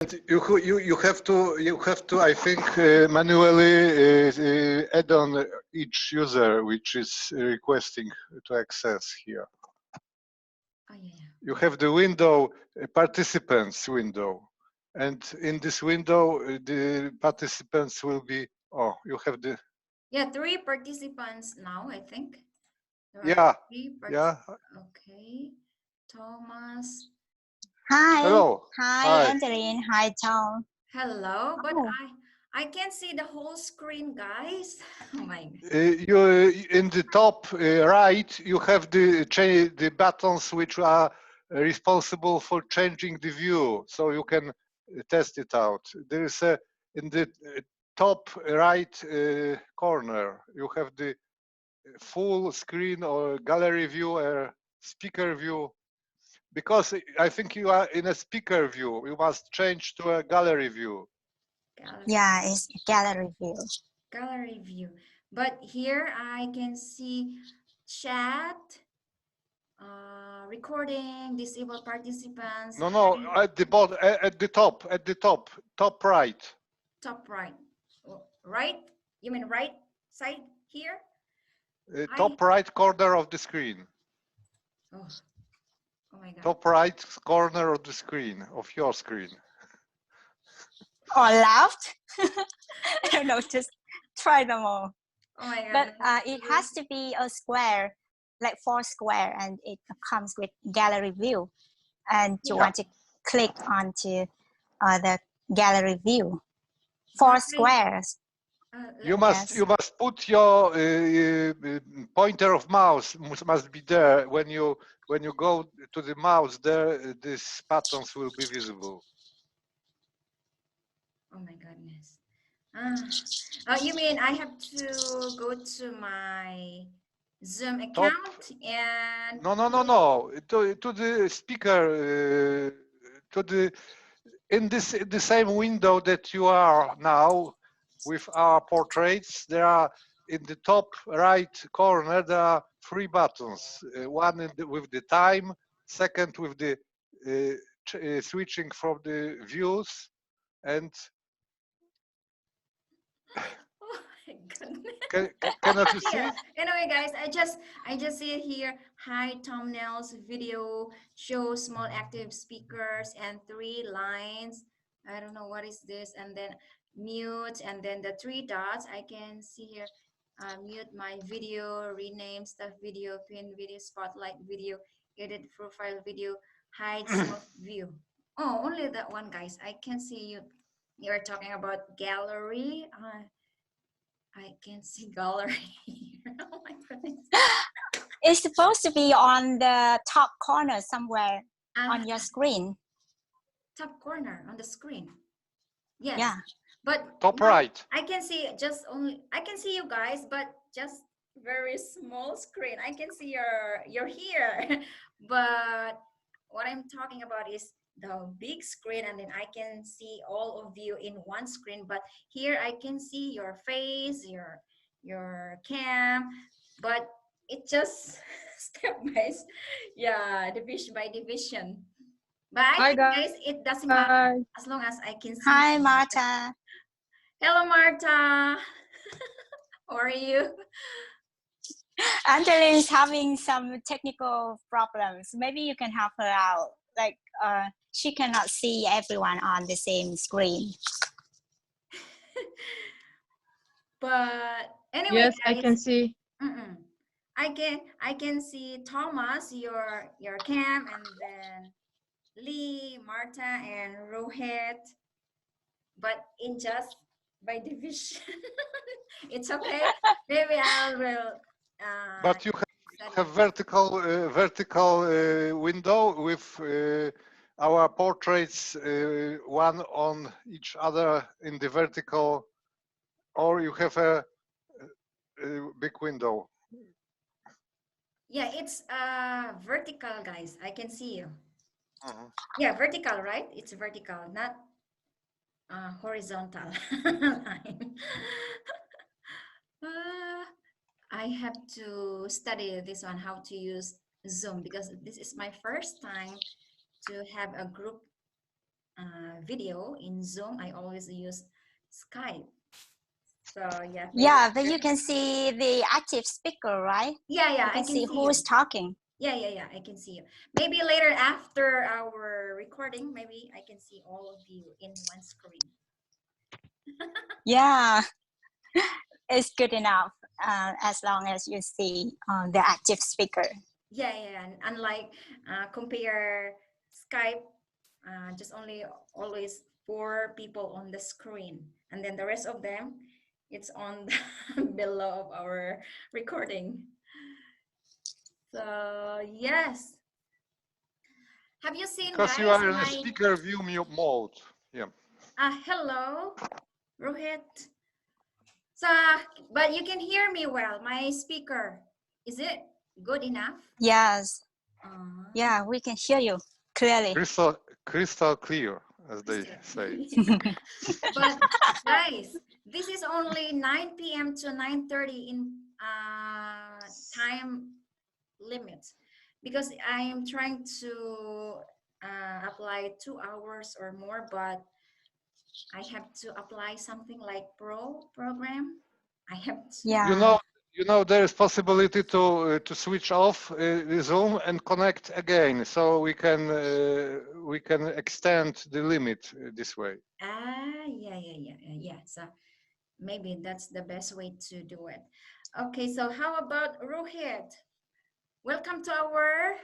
You have to I think manually add on each user which is requesting to access here. Oh, yeah. You have the window, participants window, and in this window the participants will be, oh, you have the, Yeah, 3 participants now, I think. There are yeah, 3 yeah. Okay. Thomas. Hi. Hello. Hi, Hi. Angeline. Hi, Tom. Hello, but Oh. I can't see the whole screen, guys. Oh my God. You in the top right, you have the buttons which are responsible for changing the view, so you can test it out. There is a in the top right corner, you have the full screen or gallery view or speaker view. Because I think you are in a speaker view, you must change to a gallery view. Gallery. Yeah, it's gallery view. Gallery view. But here I can see chat, recording, disabled participants. No, at the bottom, at the top, top right. Top right. Right? You mean right side here? Top right corner of the screen. Oh, oh my God. Top right corner of the screen, of your screen. Or left? I don't know, just try them all. Oh my But God. it has to be a square, like 4 square, and it comes with gallery view. And you want to click onto the gallery view. 4 squares. You must put your pointer of mouse must be there when you go to the mouse there. These buttons will be visible. Oh my goodness. You mean I have to go to my Zoom account and no. To the speaker, to the in the same window that you are now with our portraits. There are in the top right corner there are 3 buttons. One with the time, second with the switching from the views, and oh my goodness. cannot you see? Yeah. Anyway, guys, I just see it here. Hi, thumbnails, video, show small active speakers and 3 lines. I don't know what is this, and then mute, and then the 3 dots. I can see here. Mute my video, rename stuff video, pin video, spotlight video, edit profile video, hide soft view. Oh, only that one, guys. I can see you. You're talking about gallery. I can see gallery. Oh my goodness. It's supposed to be on the top corner somewhere on your screen. Top corner on the screen. Yes. Yeah. But top right. I can see I can see you guys, but just very small screen. I can see you're here. But what I'm talking about is the big screen, and then I can see all of you in one screen. But here I can see your face, your cam, but it just step by division by division. But I think, guys, it doesn't matter as long as I can see. Hi, Marta. Hello, Marta. How are you? Angeline is having some technical problems. Maybe you can help her out. Like, she cannot see everyone on the same screen. But anyway, yes, guys, I can see. I can see Thomas, your cam, and then Lee, Marta, and Rohit. But in just by division, it's okay. Maybe I will. But you have vertical window with our portraits, one on each other in the vertical, or you have a big window. Yeah, it's vertical, guys. I can see you. Yeah, vertical, right? It's vertical, not horizontal line. I have to study this one, how to use Zoom, because this is my first time to have a group video in Zoom, I always use Skype. So yeah, maybe. Yeah, but you can see the active speaker, right? Yeah, You I can can see see who you. is talking. Yeah, I can see you. Maybe later after our recording, maybe I can see all of you in one screen. Yeah, it's good enough as long as you see the active speaker. Yeah, and unlike compare Skype, just only always 4 people on the screen, and then the rest of them, it's on the below of our recording. So yes, have you seen, Because you guys, are in a my speaker view mode. Yeah. hello, Rohit? So, but you can hear me well. My speaker, is it good enough? Yes, Uh, yeah, we can hear you clearly. Crystal clear, as they say. But guys, this is only 9 p.m. to 9:30 in time limit, because I am trying to apply 2 hours or more, but I have to apply something like pro program. I have to. Yeah, You know, there is possibility to switch off Zoom and connect again, so we can extend the limit this way. Yeah. So maybe that's the best way to do it. Okay, so how about Rohit? Welcome to our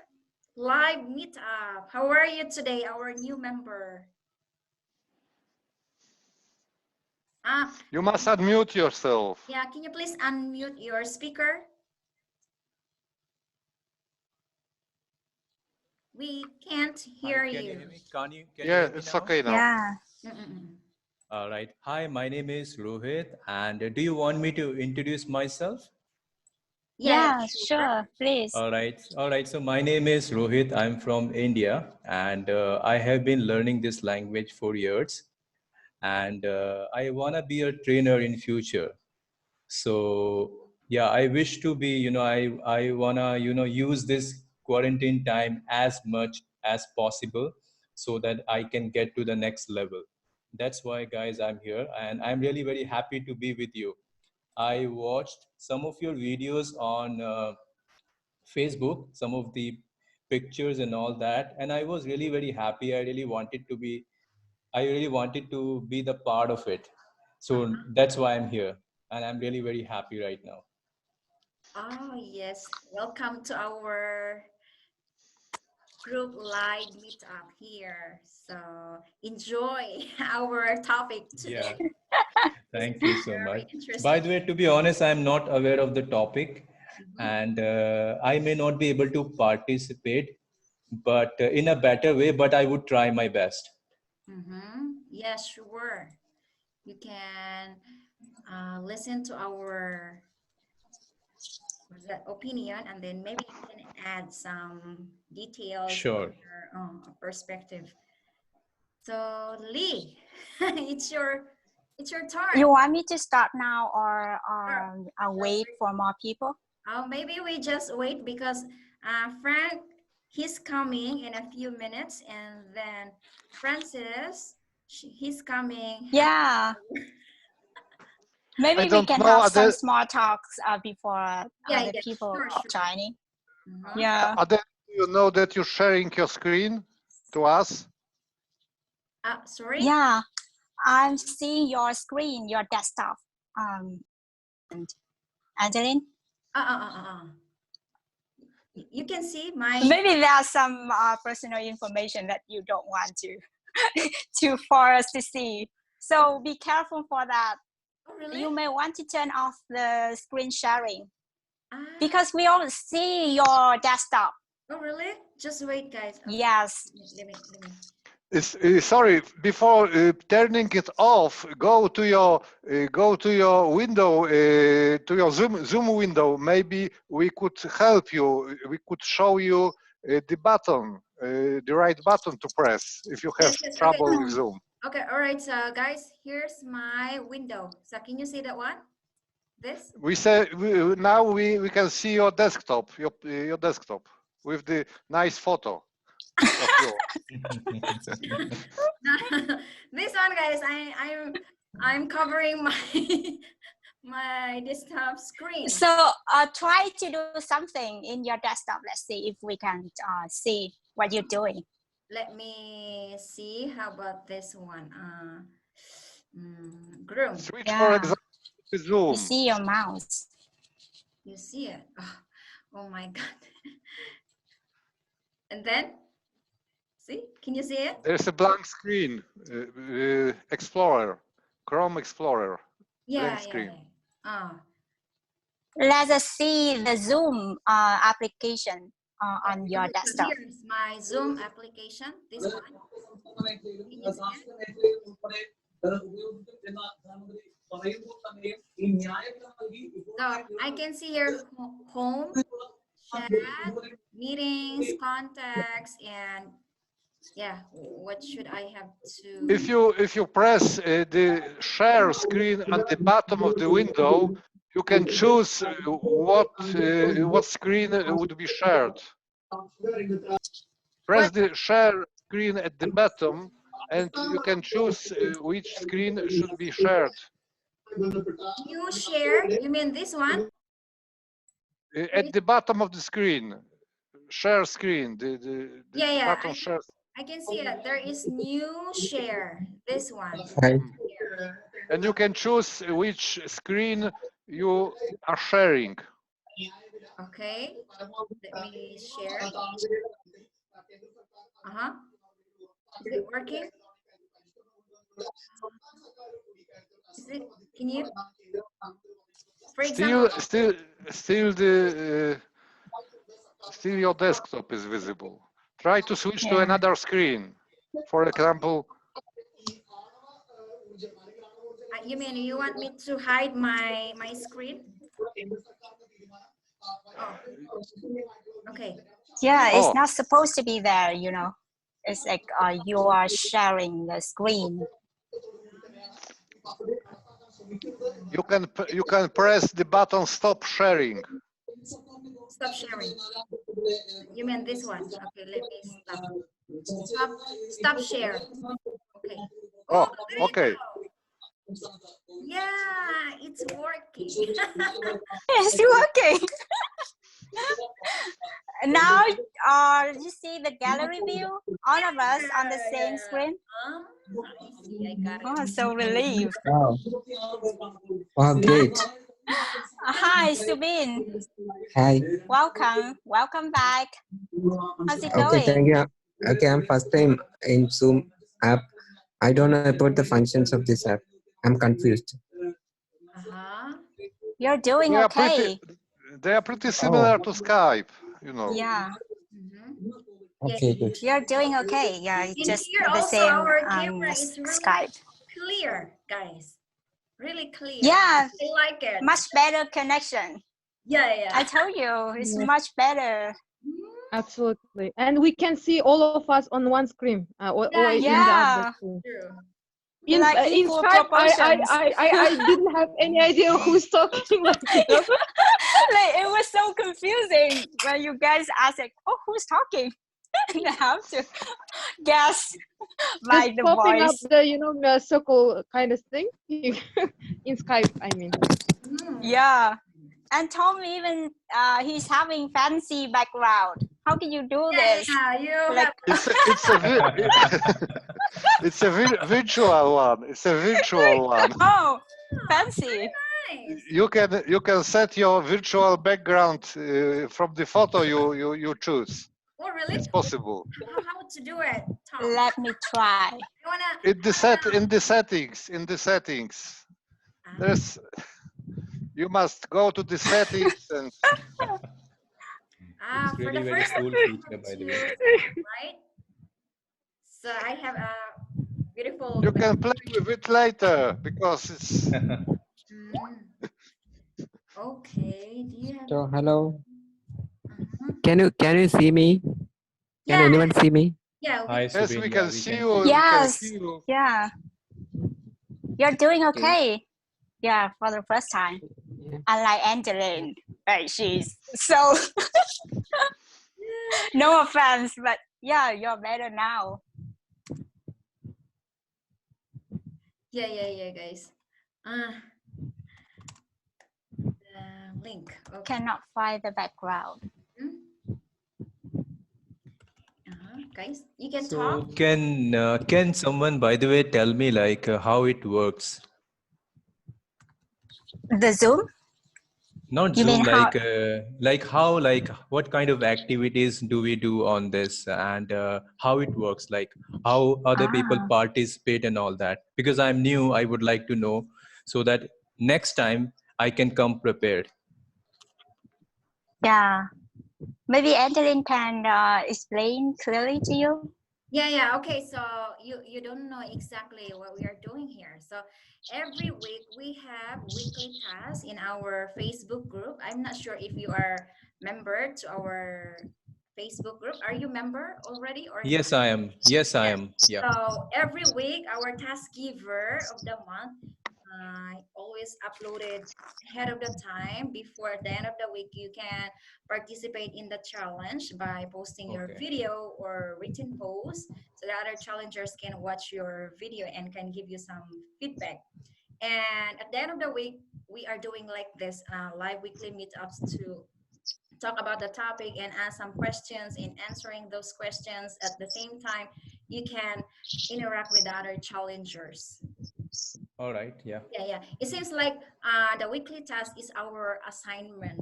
live meetup. How are you today, our new member? You must unmute yourself. Yeah, can you please unmute your speaker? We can't hear Hi, can you you. hear me? Can you Yeah, hear me it's now? okay now. yeah, Mm-mm. All right. Hi, my name is Rohit, and do you want me to introduce myself? yeah, Sure. sure, please. All right. All right. So my name is Rohit. I'm from India, and I have been learning this language for years, and I wanna be a trainer in future. So yeah, I wish to be, I wanna, use this quarantine time as much as possible so that I can get to the next level. That's why, guys, I'm here, and I'm really very happy to be with you. I watched some of your videos on Facebook, some of the pictures and all that, and I was really very happy. I really wanted to be the part of it. So that's why I'm here, and I'm really very happy right now. Oh, yes. Welcome to our group live meetup here. So enjoy our topic Yeah, today. This thank is you so much. very interesting. By the way, to be honest, I'm not aware of the topic, Mhm. and I may not be able to participate, but in a better way, but I would try my best. Yeah, sure. You can listen to our opinion, and then maybe you can add some details on Sure. your perspective. So Lee, it's your You turn. want me to start now, or Or, I'll wait for more people? maybe we just wait, because Frank, he's coming in a few minutes, and then Francis, he's coming. Yeah, I maybe we don't can know. have some small talks before Yeah, the people sure. joining. Mhm. Yeah, Adele, you know that you're sharing your screen to us? Sorry. yeah, I'm seeing your screen, your desktop. And Angeline, You can see my. maybe there's some personal information that you don't want to for us to see. So be careful for that. Oh, really? You may want to turn off the screen sharing Ah, because we all see your desktop. oh, really? Just wait, guys. Okay. Yes. Let me. It's, sorry, before turning it off, go to your window, to your Zoom window. Maybe we could help you. We could show you the button, the right button to press if you have Yes. Okay. trouble with Zoom. Okay. All right. So, guys, here's my window. So, can you see that one? This? We say now we can see your desktop, your desktop with the nice photo. of yours. This one, guys, I'm covering my my desktop screen. So try to do something in your desktop. Let's see if we can see what you're doing. Let me see. How about this one? Groom. Switch, for Yeah. example, to Zoom. You see your mouse. You see it? Oh my God. And then, see? Can you see it? There's a blank screen. Explorer, Chrome Explorer. Yeah, screen. yeah. Let us see the Zoom application on your So desktop. here's my Zoom application. This one. Can you see it? So I can see here home, chat, meetings, contacts, and yeah, what should I have to? If you press the share screen at the bottom of the window, you can choose what screen would be shared. Press the share screen at the bottom, and you can choose which screen should be shared. New share? You mean this one? At the bottom of the screen, share screen. The Yeah. button share. I can see it. There is new share. This one. Hi. And you can choose which screen you are sharing. Okay. Let me share. Is it working? Is it? Can you? For example. Still your desktop is visible. Try to switch to Yeah. another screen. For example, You mean you want me to hide my screen? Oh. Okay. Yeah, Oh. it's not supposed to be there, you know. It's like you are sharing the screen. you can press the button stop sharing. Stop sharing. You mean this one? Okay, let me stop. Stop share. Okay. Oh, there you okay. go. Yeah, it's working. It's working. Now, you see the gallery view? All of us on the same screen? I see, I got it. Oh, so relieved. Wow. Wow, great. Hi, Subin. Hi. Welcome back. How's it Okay, going? thank you. Okay, I'm first time in Zoom app. I don't know about the functions of this app. I'm confused. You're doing okay. They are pretty similar to Skype, you know. Yeah. Okay, good. You're doing okay. Yeah, it's And just here the also same our on camera is really Skype. clear, guys. Really clear. Yeah, I like it. much better connection. Yeah. I told you, it's much better. Absolutely. And we can see all of us on one screen or in the Yeah. other screen. True. In equal Skype, proportions. I didn't have any idea who's talking. Like, It was so confusing when you guys asked, like, oh, who's talking? And I have to guess by just the popping up voice. the circle kind of thing in Skype, I mean. Yeah. And Tom even he's having fancy background. How can you do this? Yeah, you Like, It's a virtual one. It's a virtual one. oh, fancy. nice. You can set your virtual background from the photo you choose. Oh, really? It's possible. How to do it, Tom? Let me try. I wanna, In the settings. There's you must go to the settings and It's for really the very first cool feature, by the way. right? So I have a beautiful. you can play with it later because it's Okay. Do you have? So, hello. Can you see me? Can anyone see me? Yeah. Hi, yes, Subin. we Yeah, can see you. Yes. We can see you. Yeah. You're doing okay. Yeah, for the first time. Yeah. Unlike Angeline, right? She's so no offense, but Yeah, you're better now. Yeah, guys. Uh, link. Okay. Cannot find the background. Guys, you can So talk. can someone, by the way, tell me like how it works? The Zoom? Not You mean Zoom, how? like what kind of activities do we do on this, and how it works, like how other people Ah, participate and all that. Because I'm new, I would like to know so that next time I can come prepared. yeah. Maybe Angeline can explain clearly to you. Yeah. Okay, so you don't know exactly what we are doing here. So every week we have weekly tasks in our Facebook group. I'm not sure if you are member to our Facebook group. Are you member already or not? Yes, I am. Yes, I Yes. am. Yeah. So every week our task giver of the month always uploaded ahead of the time. Before the end of the week, you can participate in the challenge by posting your Okay. video or written post so that other challengers can watch your video and can give you some feedback. And at the end of the week, we are doing like this live weekly meetups to talk about the topic and ask some questions. In answering those questions at the same time, you can interact with other challengers. All right. Yeah. Yeah. It seems like the weekly task is our assignment.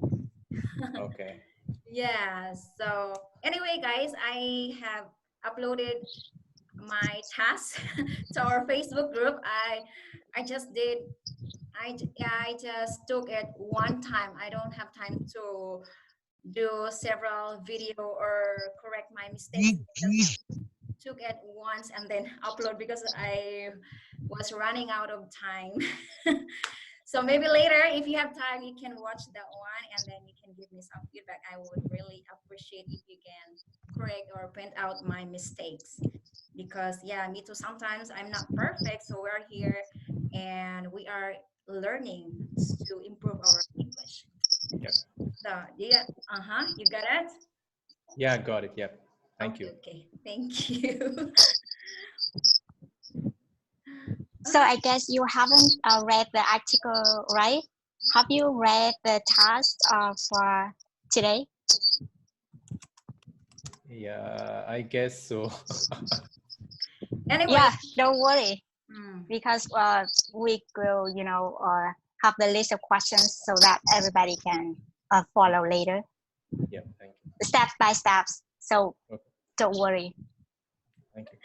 Okay. Yeah. So anyway, guys, I have uploaded my task to our Facebook group. I just did. I just took it one time. I don't have time to do several video or correct my mistakes. Just took it once and then upload because I was running out of time. So maybe later, if you have time, you can watch that one and then you can give me some feedback. I would really appreciate if you can correct or point out my mistakes. Because yeah, me too. Sometimes I'm not perfect, so we're here and we are learning to improve our English. Yeah. So yeah, you got it? Yeah, got it. Yeah. Thank you. Okay, thank you. So I guess you haven't read the article, right? Have you read the task for today? Yeah, I guess so. Anyway, Yeah, don't worry, mm, because we will, have the list of questions so that everybody can follow later, Yeah. Thank you. step by steps. So Okay. don't worry. Thank you.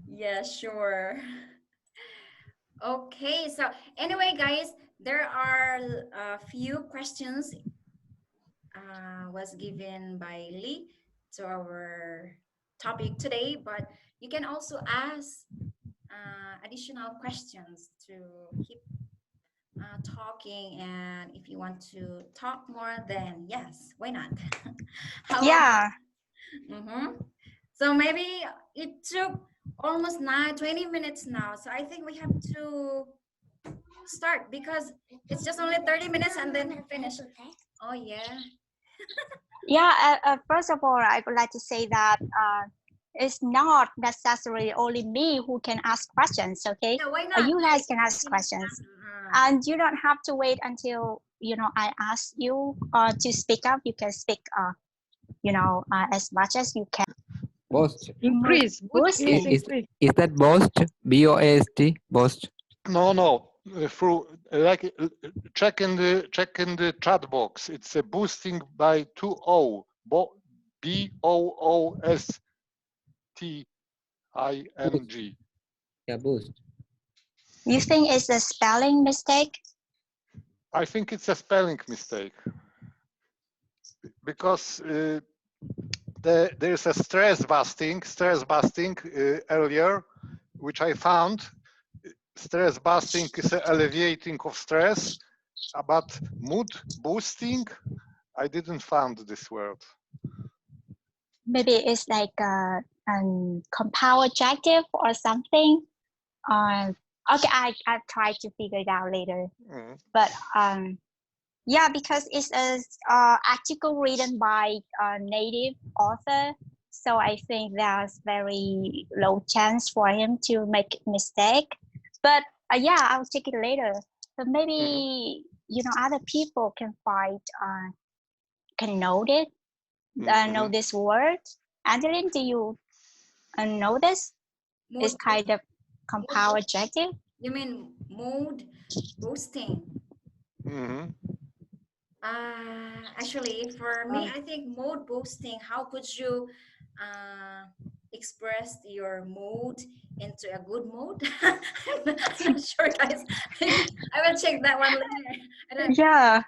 yeah, sure. Okay, so anyway, guys, there are a few questions was given by Lee to our topic today, but you can also ask additional questions to keep talking. And if you want to talk more, then yes, why not? How about Yeah, So maybe it took almost 20 minutes now. So I think we have to start because it's just only 30 minutes and then finish. Oh yeah. yeah. First of all, I would like to say that it's not necessarily only me who can ask questions. Okay, Yeah, why not? you guys can ask questions, and you don't have to wait until I ask you to speak up. You can speak, as much as you can. Boast. Increase. Good Boost is it. increase. Is that boast? B-O-A-S-T? Boast. No. Through check in the chat box. It's a boosting by 2O. BOOSTING. Yeah, boost. You think it's a spelling mistake? I think it's a spelling mistake because there's a stress busting earlier, which I found. Stress busting is a alleviating of stress, but mood boosting, I didn't find this word. Maybe it's like a compound adjective or something. Okay, I try to figure it out later. But yeah, because it's a article written by a native author, So I think there's very low chance for him to make mistake. But yeah, I'll check it later. But maybe other people can find can know it, know this word. Adeline, do you know this? It's Mood, kind of compound adjective. you mean mood boosting? Actually, for me, I think mood boosting. How could you express your mood into a good mood? I'm not sure, guys. I will check that one later. I don't. Yeah.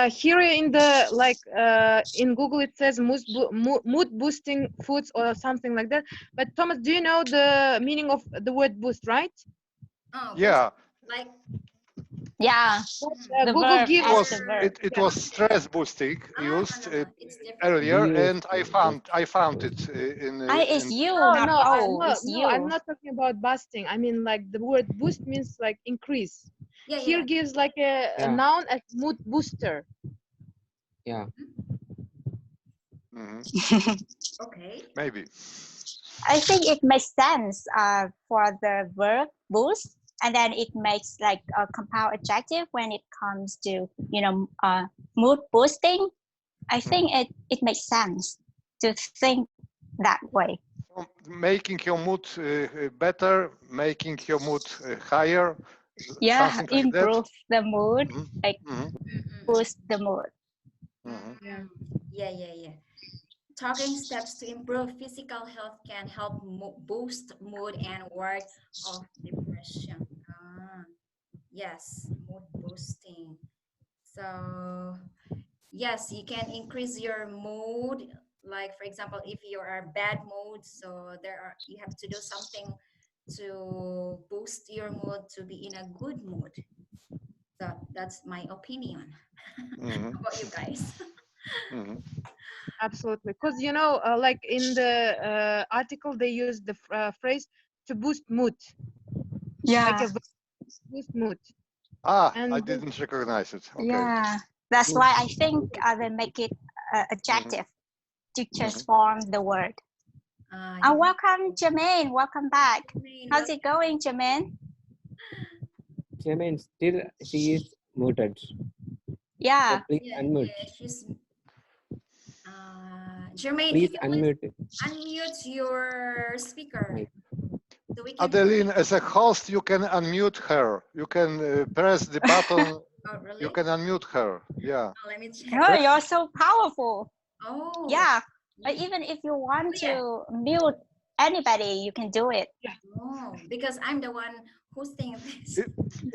Here in the in Google it says mood boosting foods or something like that. But Thomas, do you know the meaning of the word boost, right? Oh, Yeah. like Yeah. The Google verb gives as the verb. It yeah. was stress boosting no, used no, no. It's different. earlier, Do you and I found it It's in you, No, not no, it's no, I'm you. not talking about busting. I mean, like the word boost means like increase. Yeah, Here yeah. gives like a Yeah. noun as mood booster. Yeah. Okay. maybe. I think it makes sense for the verb boost, and then it makes like a compound adjective when it comes to mood boosting. I think it makes sense to think that way. So making your mood better, making your mood higher, Yeah, something like that. improve the mood, like boost the mood. Yeah. Yeah, yeah, yeah. Talking steps to improve physical health can help boost mood and ward off depression. Yes, mood boosting. So, yes, you can increase your mood. Like, for example, if you are bad mood, so you have to do something to boost your mood to be in a good mood. So that's my opinion. How about you guys? Absolutely, because like in the article they use the phrase to boost mood, like Yeah, a boost mood, I and didn't recognize it. Okay. yeah. That's why I think they make it adjective to transform the word. You mean, Welcome, Jermaine. Welcome back. How's well, it going, Jermaine? Jermaine, still she is muted. Yeah. So please yeah, unmute. yeah, she's Jermaine, can Please you please unmute. unmute your speaker Mic. so we can hear Adeline, you? as a host, you can unmute her. You can press the button. Oh, You really? can unmute her. Yeah. Oh, let me check. Oh, you're so powerful. Oh, Yeah. yeah. Even if you want Yeah. to mute anybody, you can do it. Oh, because I'm the one hosting this.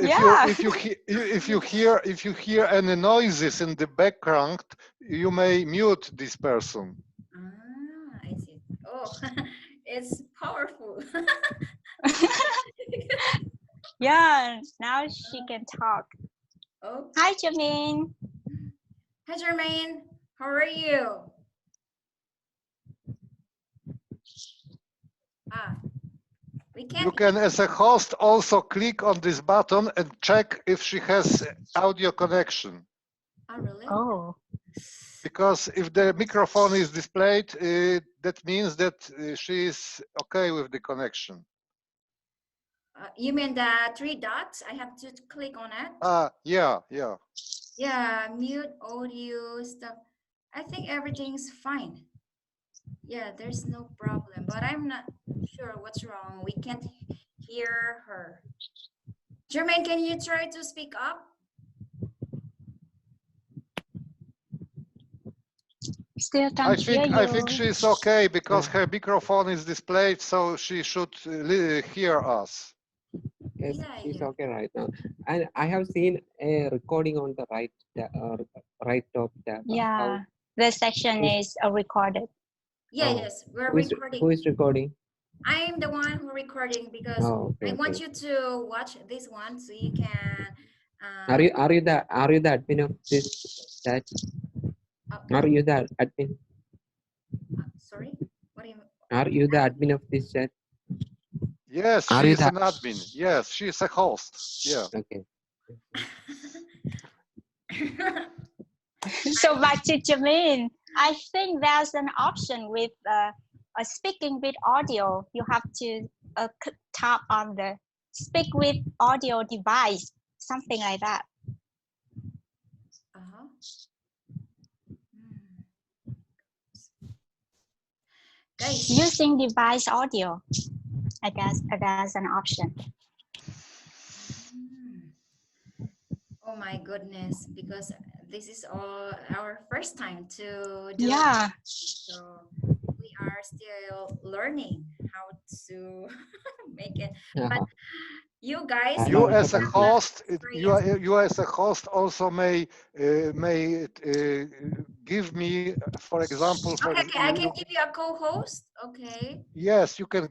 Yeah. If you hear any noises in the background, you may mute this person. I see. Oh, it's powerful. Yeah. Now she can talk. Oh, Hi, Jermaine. hi, Jermaine. How are you? We You can't. can, as a host, also click on this button and check if she has audio connection. Oh, really? Oh. Because if the microphone is displayed, that means that she is okay with the connection. You mean the three dots? I have to click on it. Yeah. Yeah, mute audio stuff. I think everything's fine. Yeah, there's no problem, but I'm not sure what's wrong. We can't hear her. Jermaine, can you try to speak up? Still can't hear you. I think she's okay because her microphone is displayed, so she should hear us. Yes, Yeah, she's yeah. okay right now. And I have seen a recording on the right top tab. Yeah. The section is recorded. Yeah, Oh. yes, we're Who is recording. recording? I'm the one who recording because Okay, I want okay. you to watch this one so you can. Are you the admin of this chat? Are you the admin? Sorry, what do you? Are you the admin of this chat? Yes, Are she you is an admin. Yes, she is a host. Yeah. Okay. So back to Jermaine. I think there's an option with speaking with audio, you have to tap on the speak with audio device, something like that. Uh-huh. Guys, Using device audio, I guess that's an option. oh my goodness, because this is all our first time to do Yeah. it. So we are still learning how to make it. But you guys And You also as a have a host, experience. you as a host also may give me, for example, Okay, okay, I can give you a co-host. Okay. yes, you can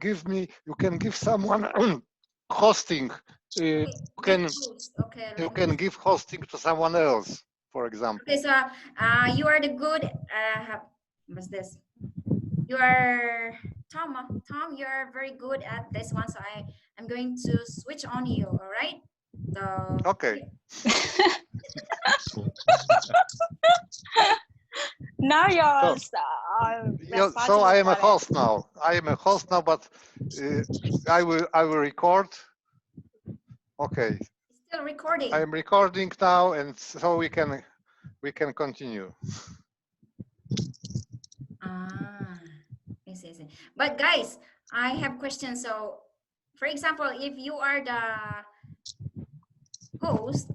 give someone hosting. You Okay, make can host. Okay, you let me can give hosting to someone else, for Okay, example. so you are the good. What's this? You are Tom. Tom, you are very good at this one. So I'm going to switch on you. All right. So Okay. Now you're So so I responsible am a for it. host now. I am a host now, but I will record. Okay, still recording. I am recording now, and so we can continue. Ah, I see, I see. But guys, I have questions. So, for example, if you are the host,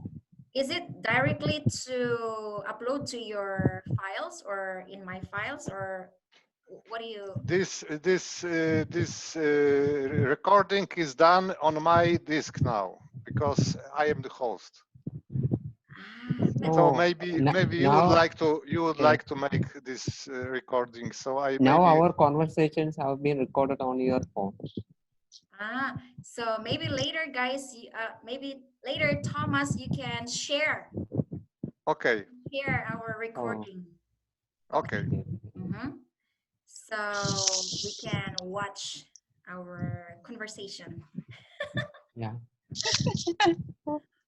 is it directly to upload to your files or in my files, or what do you? This recording is done on my disk now because I am the host. But So Oh, maybe now you would okay. like to make this recording. So I Now maybe our conversations have been recorded on your phone. So maybe later, guys, maybe later, Thomas, you can share okay. our Oh, recording. Okay. So we can watch our conversation. yeah.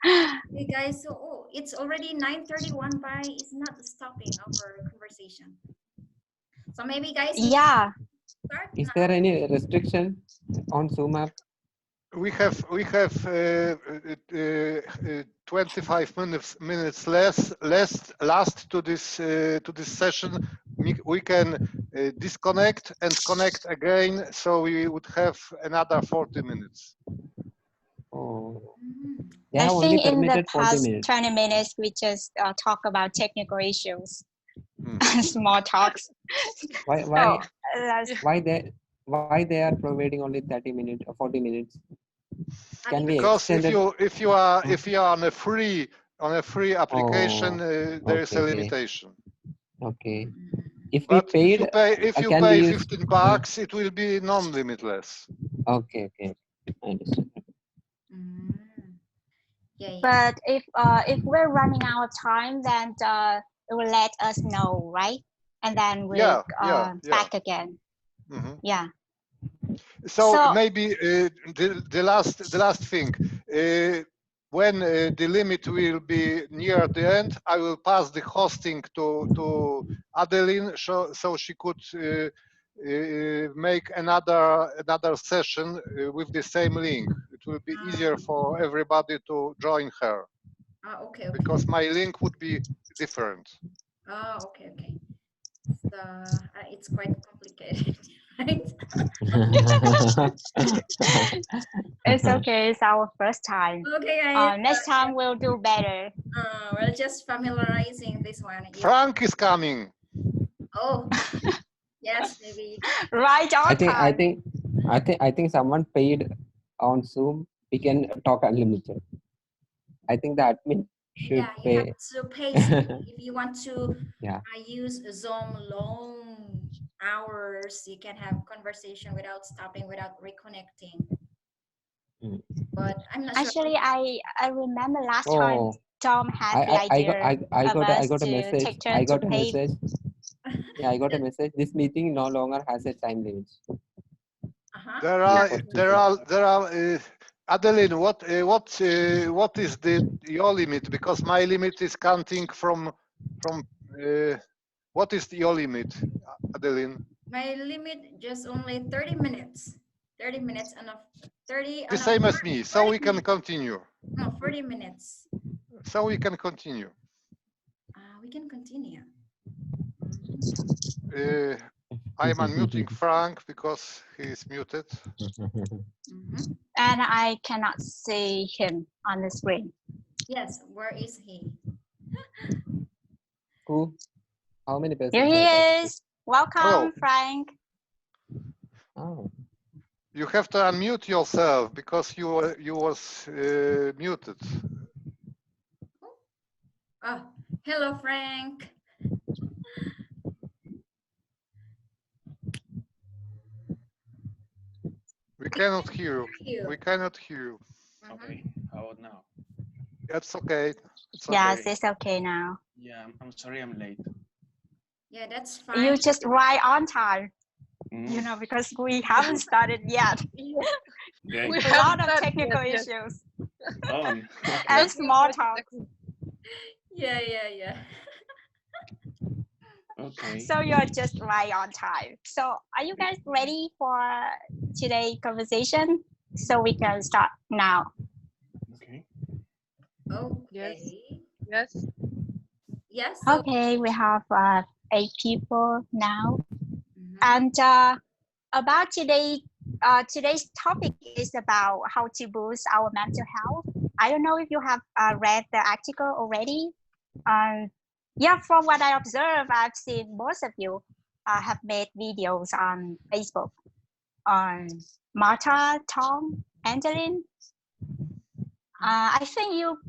Hey guys, so it's already 9:31, but it's not stopping our conversation. So maybe guys, we Yeah. can start Is now. there any restriction on Zoom app? We have 25 minutes last to this session. We can disconnect and connect again, so we would have another 40 minutes. Oh, Mm. they I have only think in the permitted 40 past minutes. 20 minutes, we just talk about technical issues, Hmm. small talks. Why So that's why they are providing only 30 minutes or 40 minutes? Can we Because extend it? if you are on a free application, Oh, there is a okay, limitation. okay. Mm. If we But paid, if you can we pay use? 15 bucks, it will be non-limitless. Okay, okay, I understand. Mm. Yeah, yeah. but if we're running out of time, then it will let us know, right? And then we Yeah. back again. Mhm. Yeah. So So maybe the last thing, when the limit will be near the end, I will pass the hosting to Adeline, so she could make another session with the same link. It will be easier for everybody to join her Okay, okay. because my link would be different. Okay, okay. So it's quite complicated, right? it's okay. It's our first time. Okay, guys. Next time we'll do better. We're just familiarizing this one. Yeah. Frank is coming. Oh, yes, maybe. Right I on think time. I think someone paid on Zoom. We can talk unlimited. I think the admin should Yeah, you have pay. to pay something if you want to Yeah. use Zoom long hours. You can have conversation without stopping, without reconnecting. Mm. But I'm not sure. Actually, I remember last time Oh, Tom had the I got idea of I us got a to message. take turn to pay. Yeah, I got a message. This meeting no longer has a time limit. There Yeah, are for there Tuesday. are there are. Adeline, what is your limit? Because my limit is counting from. What is your limit, Adeline? My limit just only 30 minutes. 30 minutes on a 30 The on a same as me, so 40 we can minutes. continue. No, 40 minutes. So we can continue. We can continue. I'm unmuting Frank because he is muted. Mhm. And I cannot see him on the screen. Yes, where is he? Who? How many persons? Here are he talking? is. Welcome, Hello. Frank. Oh, You have to unmute yourself because you was muted. Oh, hello, Frank. We cannot hear you. You. We cannot hear you. Mhm. Okay, how about now? That's okay. It's Yes, okay. it's okay now. Yeah, I'm sorry I'm late. Yeah, that's fine. You just right on time, Mm, you know, because we haven't started yet. okay. We A haven't lot of started technical yet. issues Oh, and okay. small talk. Yeah. Okay. So you're just right on time. So are you guys ready for today's conversation? So we can start now. Okay. Okay. Yes. Yes. So, Okay, we have 8 people now. Mhm. And about today's topic is about how to boost our mental health. I don't know if you have read the article already. Yeah, from what I observe, I've seen most of you have made videos on Facebook on Martha, Tom, Angeline. I think you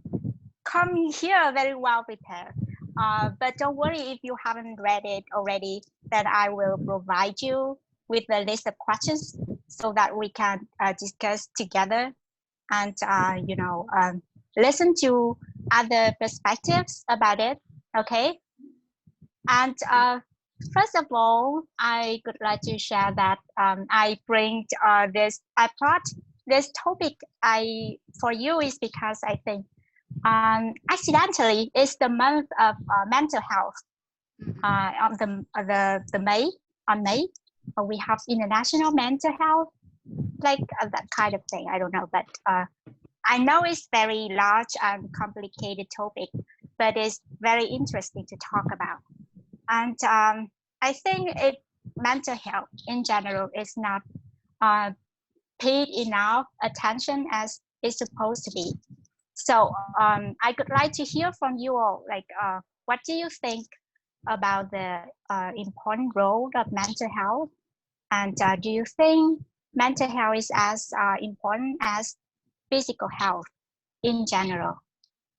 come here very well prepared. But don't worry if you haven't read it already, then I will provide you with a list of questions so that we can discuss together and, listen to other perspectives about it. Okay. And first of all, I would like to share that I brought this topic for you is because I think accidentally it's the month of mental health. On the May on May, we have International Mental Health, like that kind of thing. I don't know, but I know it's very large and complicated topic, but it's very interesting to talk about. And I think mental health in general is not paid enough attention as it's supposed to be. So I would like to hear from you all, like, what do you think about the important role of mental health? And do you think mental health is as important as physical health in general?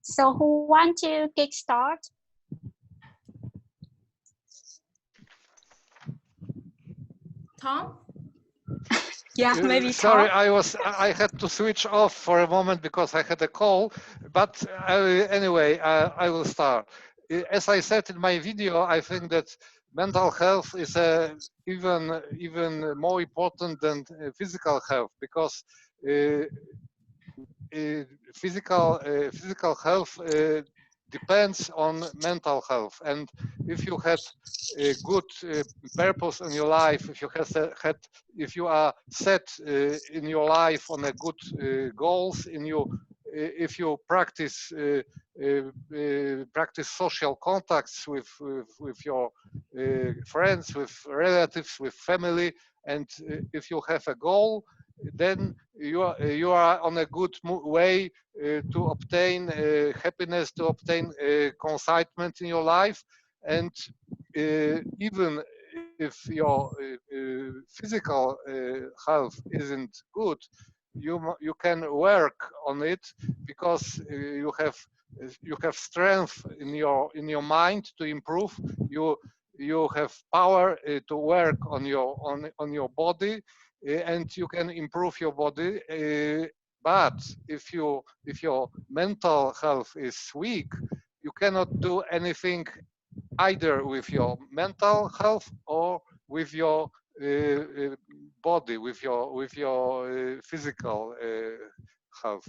So who want to kickstart? Tom? Yeah, maybe Sorry, Tom. I had to switch off for a moment because I had a call. But anyway, I will start. As I said in my video, I think that mental health is even more important than physical health because physical health depends on mental health, and if you had a good purpose in your life, if you are set in your life on a good goals, if you practice social contacts with your friends, with relatives, with family, and if you have a goal, then you are on a good way to obtain happiness, to obtain concitement in your life, and even if your physical health isn't good, you can work on it because you have strength in your mind to improve. You have power to work on your body, and you can improve your body. But if your mental health is weak, you cannot do anything either with your mental health or with your body, with your physical health.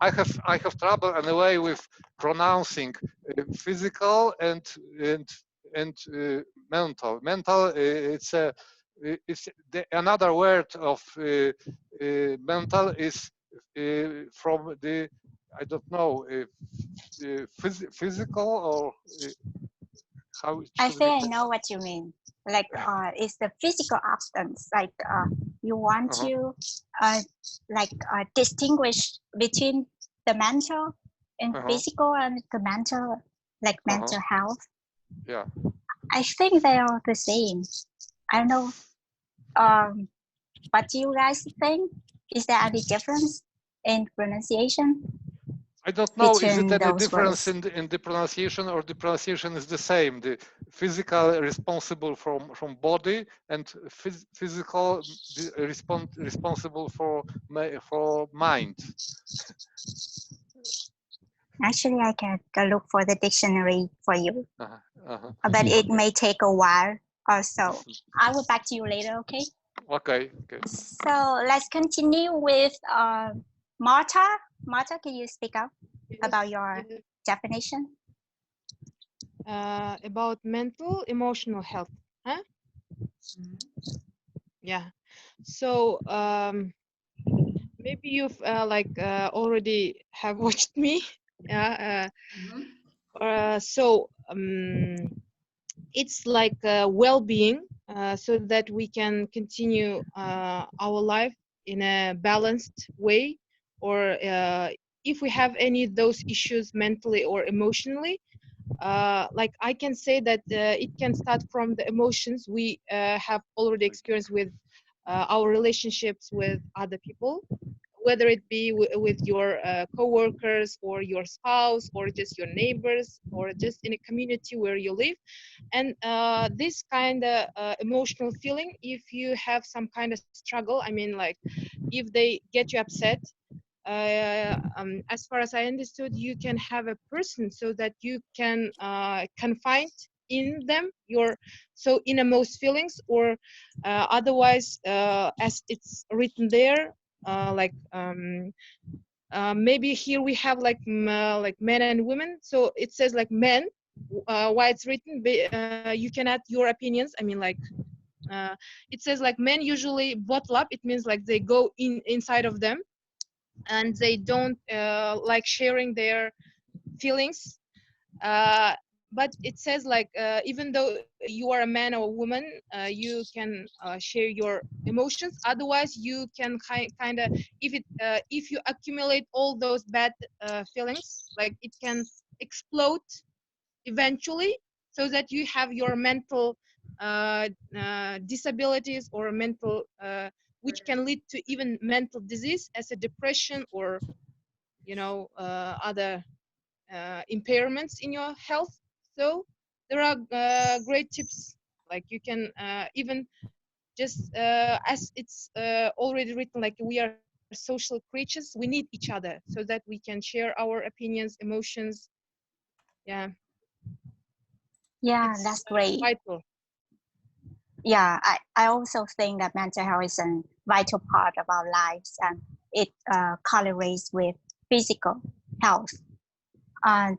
I have trouble anyway with pronouncing physical and and mental. Mental, another word of mental is from the, I don't know, physical, or how it I should be think I called? know what you mean. Like it's the physical absence. Like you want Uh-huh. to distinguish between the mental and Uh-huh. physical and the mental, like Uh-huh. mental health. Yeah. I think they are the same. I don't know. What do you guys think? Is there any difference in pronunciation I don't know, is it between any those difference words? in the pronunciation, or the pronunciation is the same? The physical responsible from body, and physical responsible for mind. Actually, I can go look for the dictionary for you, Uh-huh. Uh-huh. but it Okay. may take a while or so. I will back to you later, okay? Okay. Okay. So let's continue with Marta. Marta, can you speak up about your Yes, definition? about mental, emotional health. Huh? Yeah. So maybe you've already have watched me. Yeah. So it's like well-being, so that we can continue our life in a balanced way, or if we have any of those issues mentally or emotionally, like I can say that it can start from the emotions we have already experienced with our relationships with other people, whether it be with your co-workers or your spouse or just your neighbors or just in a community where you live. And this kind of emotional feeling, if you have some kind of struggle, I mean, like if they get you upset, as far as I understood, you can have a person so that you can confide in them your so innermost feelings, or otherwise, as it's written there, maybe here we have like men and women. So it says like men. Why it's written? You can add your opinions. I mean, like it says like men usually bottle up. It means like they go inside of them, and they don't like sharing their feelings. uh, but it says like even though you are a man or a woman, you can share your emotions. Otherwise you can kind of, if you accumulate all those bad feelings, like it can explode eventually, so that you have your mental disabilities or mental which can lead to even mental disease as a depression, or other impairments in your health. So there are great tips, like you can even just as it's already written, like we are social creatures, we need each other so that we can share our opinions, emotions. Yeah, Yeah, it's that's great. vital. Yeah, I also think that mental health is a vital part of our lives, and it correlates with physical health. And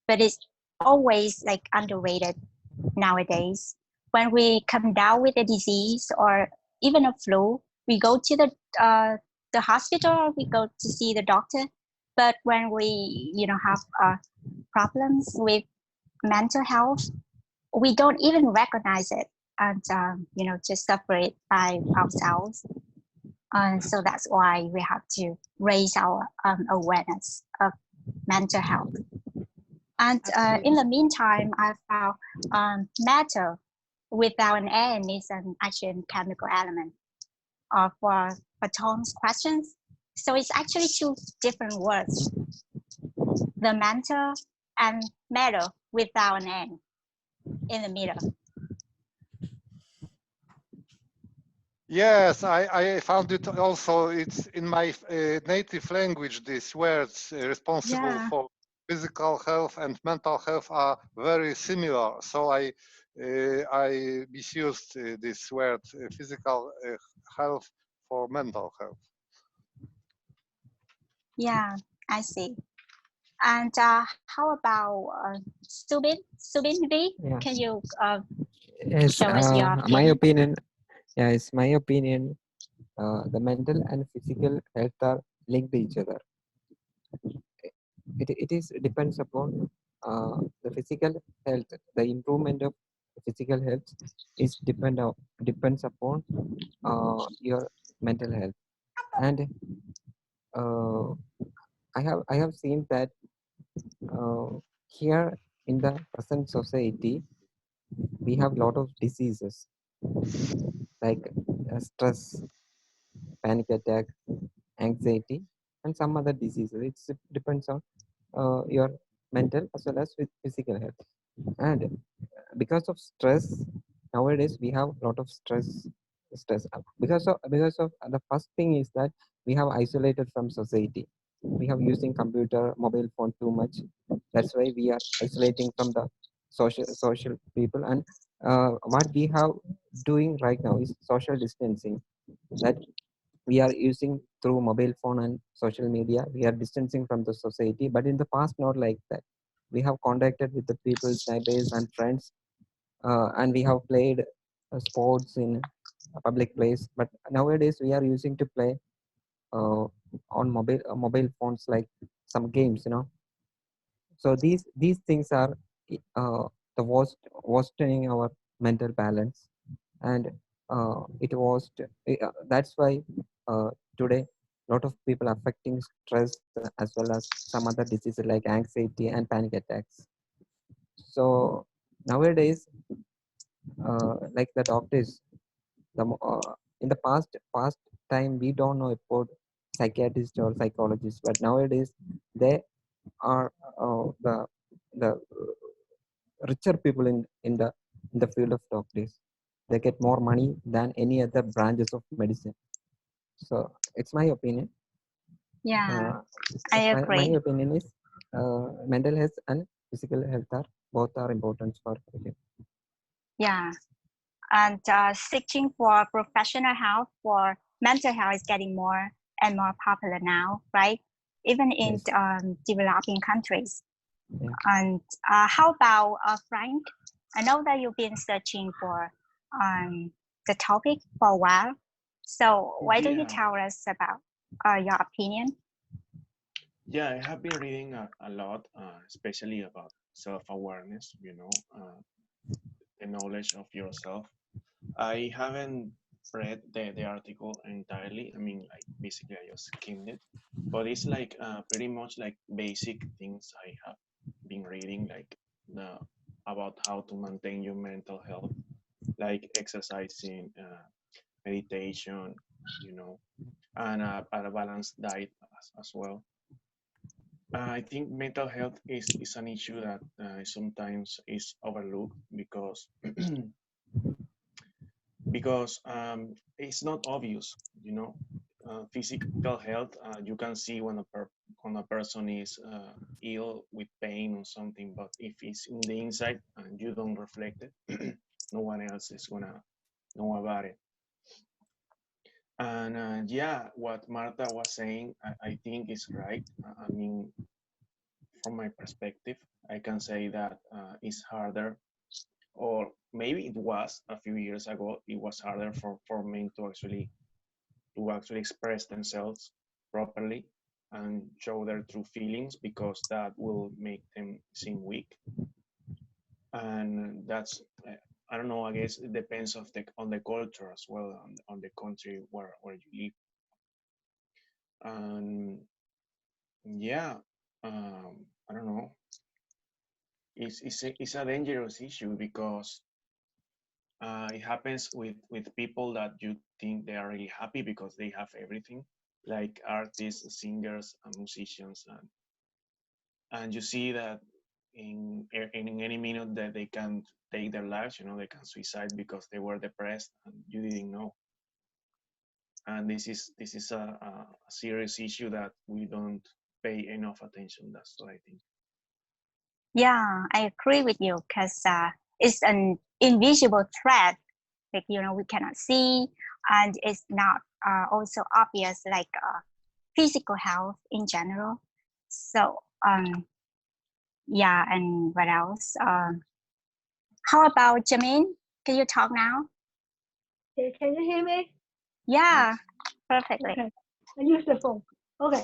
but it's always like underrated nowadays. When we come down with a disease or even a flu, we go to the hospital, or we go to see the doctor. But when we have problems with mental health, we don't even recognize it, and just suffer it by ourselves. So that's why we have to raise our awareness of mental health. And in Absolutely. the meantime, I found matter without an N is an actually chemical element for Tom's questions. So it's actually two different words, the mental and matter without an N in the middle. Yes, I found it also. It's in my native language. These words responsible Yeah. for physical health and mental health are very similar. So I misused this word physical health for mental health. Yeah, I see. And how about Subin V? Yeah. Can you Yes, show us your my opinion? opinion. Yeah, it's my opinion. The mental and physical health are linked to each other. It is depends upon the physical health. The improvement of physical health is depends upon your mental health. And uh, I have seen that here in the present society we have a lot of diseases like stress, panic attack, anxiety, and some other diseases. It depends on your mental as well as with physical health. And because of stress, nowadays we have a lot of stress because of the first thing is that we have isolated from society. We have using computer, mobile phone too much. That's why we are isolating from the social people. And what we have doing right now is social distancing, that we are using through mobile phone and social media. We are distancing from the society, but in the past not like that. We have contacted with the people's neighbors and friends, and we have played sports in a public place. But nowadays we are using to play uh, on mobile phones, like some games, so these things are the worsening our mental balance. And it was that's why today a lot of people affecting stress as well as some other diseases like anxiety and panic attacks. So nowadays, like the doctors, in the past time we don't know about psychiatrists or psychologists, but nowadays they are the richer people in the field of doctors. They get more money than any other branches of medicine. So it's my opinion. Yeah, uh, I my agree. opinion is mental health and physical health are both are important for you. Yeah, and searching for professional help for mental health is getting more and more popular now, right? Even in Yes. developing countries. Yeah. And how about Frank? I know that you've been searching for the topic for a while. So why don't you Yeah, tell us about your opinion? yeah, I have been reading a lot, especially about self-awareness, the knowledge of yourself. I haven't read the article entirely. I mean, like basically, I just skimmed it, but it's like pretty much like basic things I have been reading, like the about how to maintain your mental health, like exercising, meditation, you know, and a balanced diet as well. I think mental health is an issue that sometimes is overlooked because it's not obvious, you know. Physical health, you can see when a person is ill with pain or something, but if it's in the inside and you don't reflect it, no one else is gonna know about it. And yeah, what Martha was saying, I think is right. I mean, from my perspective, I can say that it's harder, or maybe it was a few years ago, it was harder for men to actually express themselves properly and show their true feelings because that will make them seem weak. And that's I don't know. I guess it depends on the culture as well, on the country where you live. And yeah, I don't know. It's a dangerous issue because it happens with people that you think they are really happy because they have everything, like artists, singers, and musicians, and you see that in any minute that they can take their lives. They can suicide because they were depressed and you didn't know. And this is a serious issue that we don't pay enough attention. That's what I think. Yeah, I agree with you because it's an invisible threat. Like, we cannot see, and it's not also obvious like physical health in general. So Yeah, and what else? How about Jamin? Can you talk now? Okay, can you hear me? Yeah, perfectly. Okay, I use the phone. Okay,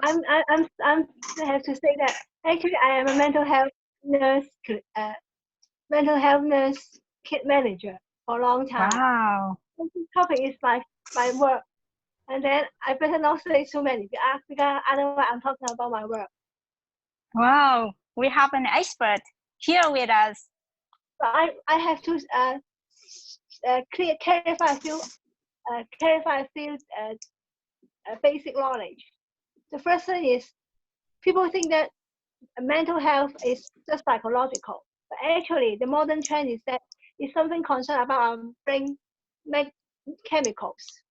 I have to say that actually I am a mental health nurse kit manager for a long time. Wow. This topic is my work, and then I better not say too many because otherwise I'm talking about my work. Wow, we have an expert here with us. So I have to clarify a few basic knowledge. The first thing is people think that mental health is just psychological, but actually the modern trend is that it's something concerned about our brain make chemicals.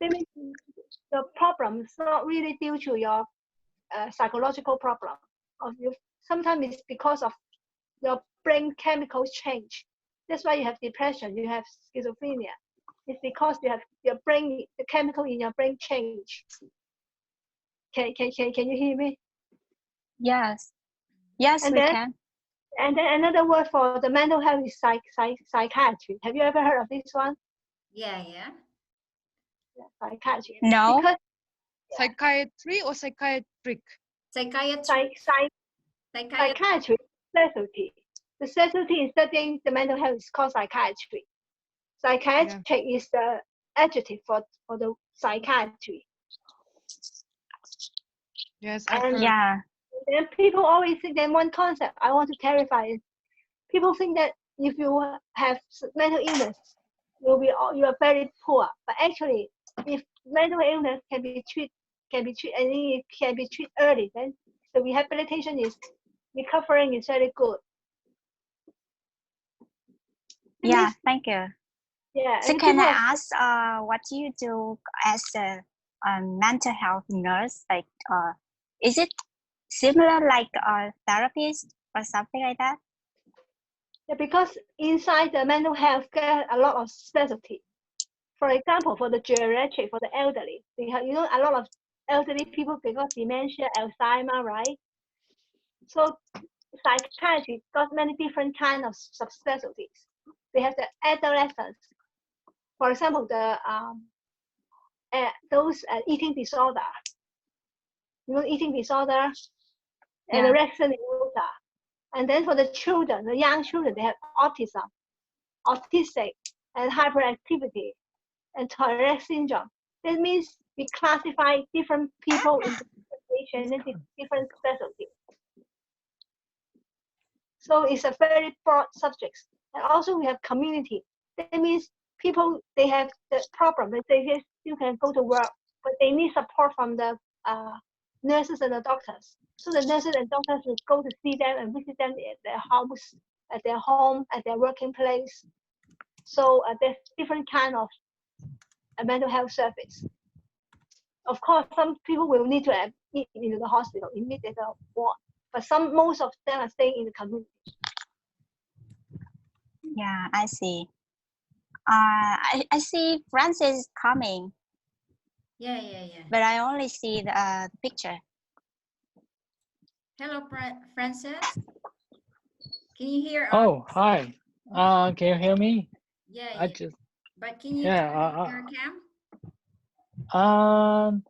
That means the problem is not really due to your psychological problem. Sometimes it's because of your brain chemicals change. That's why you have depression, you have schizophrenia. It's because you have your brain, the chemical in your brain change. Can you hear me? Yes. Yes, And we then can. and then another word for the mental health is psychiatry. Have you ever heard of this one? Yeah. Psychiatry. No. Because Psychiatry or psychiatric? Psychiatry. Psychiatry specialty. The specialty in studying the mental health is called psychiatry. Psychiatric is the adjective for the psychiatry. Yes, I've heard. Yeah. Then people always think that one concept I want to clarify is people think that if you have mental illness, you are very poor. But actually, if mental illness can be treated and it can be treated early, then the rehabilitation is recovering is very good. Yeah, thank you. Yeah. So and can I people- ask what you do as a mental health nurse? Like, is it similar like a therapist or something like that? Yeah, because inside the mental health get a lot of specialty. For example, for the geriatric, for the elderly, because a lot of elderly people because dementia, Alzheimer, right? So psychiatry got many different kind of subspecialties. They have the adolescents, for example, the those eating disorder, eating disorder, and Yeah. anorexia nervosa. And then for the children, the young children, they have autism, autistic, and hyperactivity, and Tourette syndrome. That means we classify different people in different different specialties. So it's a very broad subject. And also we have community. That means people, they have the problem. They still can go to work, but they need support from the nurses and the doctors. So the nurses and doctors will go to see them and visit them at their house, at their home, at their working place. So there's different kind of mental health service. Of course, some people will need to admit into the hospital, immediate ward, but most of them are staying in the community. Yeah, I see. I see Francis coming, Yeah. but I only see the picture. Hello, Francis. Can you hear us? Oh, hi. Can you hear me? I Yeah. just But can you yeah. turn your cam?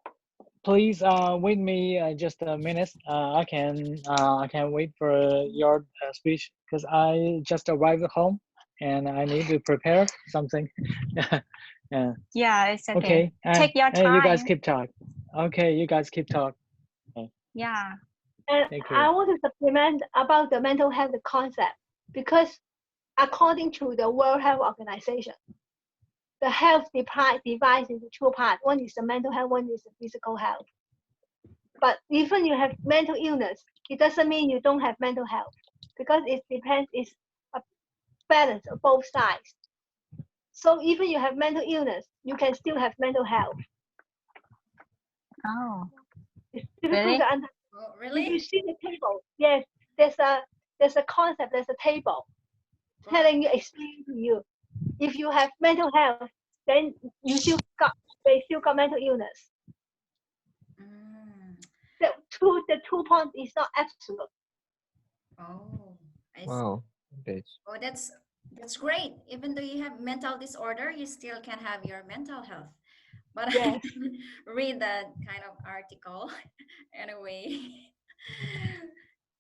Please wait me just a minute. I can wait for your speech because I just arrived at home and I need to prepare something. Yeah. Yeah, it's okay. Okay. Take your Hey, you guys time. keep talk. Okay, you guys keep talk. Yeah. And Thank you. I want to supplement about the mental health concept because according to the World Health Organization, the health divides into two parts. One is the mental health, one is the physical health. But even you have mental illness, it doesn't mean you don't have mental health because it depends, it's a balance of both sides. So even you have mental illness, you can still have mental health. Oh, It's difficult really? to understand. Oh, If you really? see the table, yes, there's a concept, there's a table telling you, explaining to you. If you have mental health, then they still got mental illness. Mm. The 2 points is not absolute. Oh, I see. Wow, great. Oh, that's great. Even though you have mental disorder, you still can have your mental health. But I Yes. didn't read that kind of article anyway.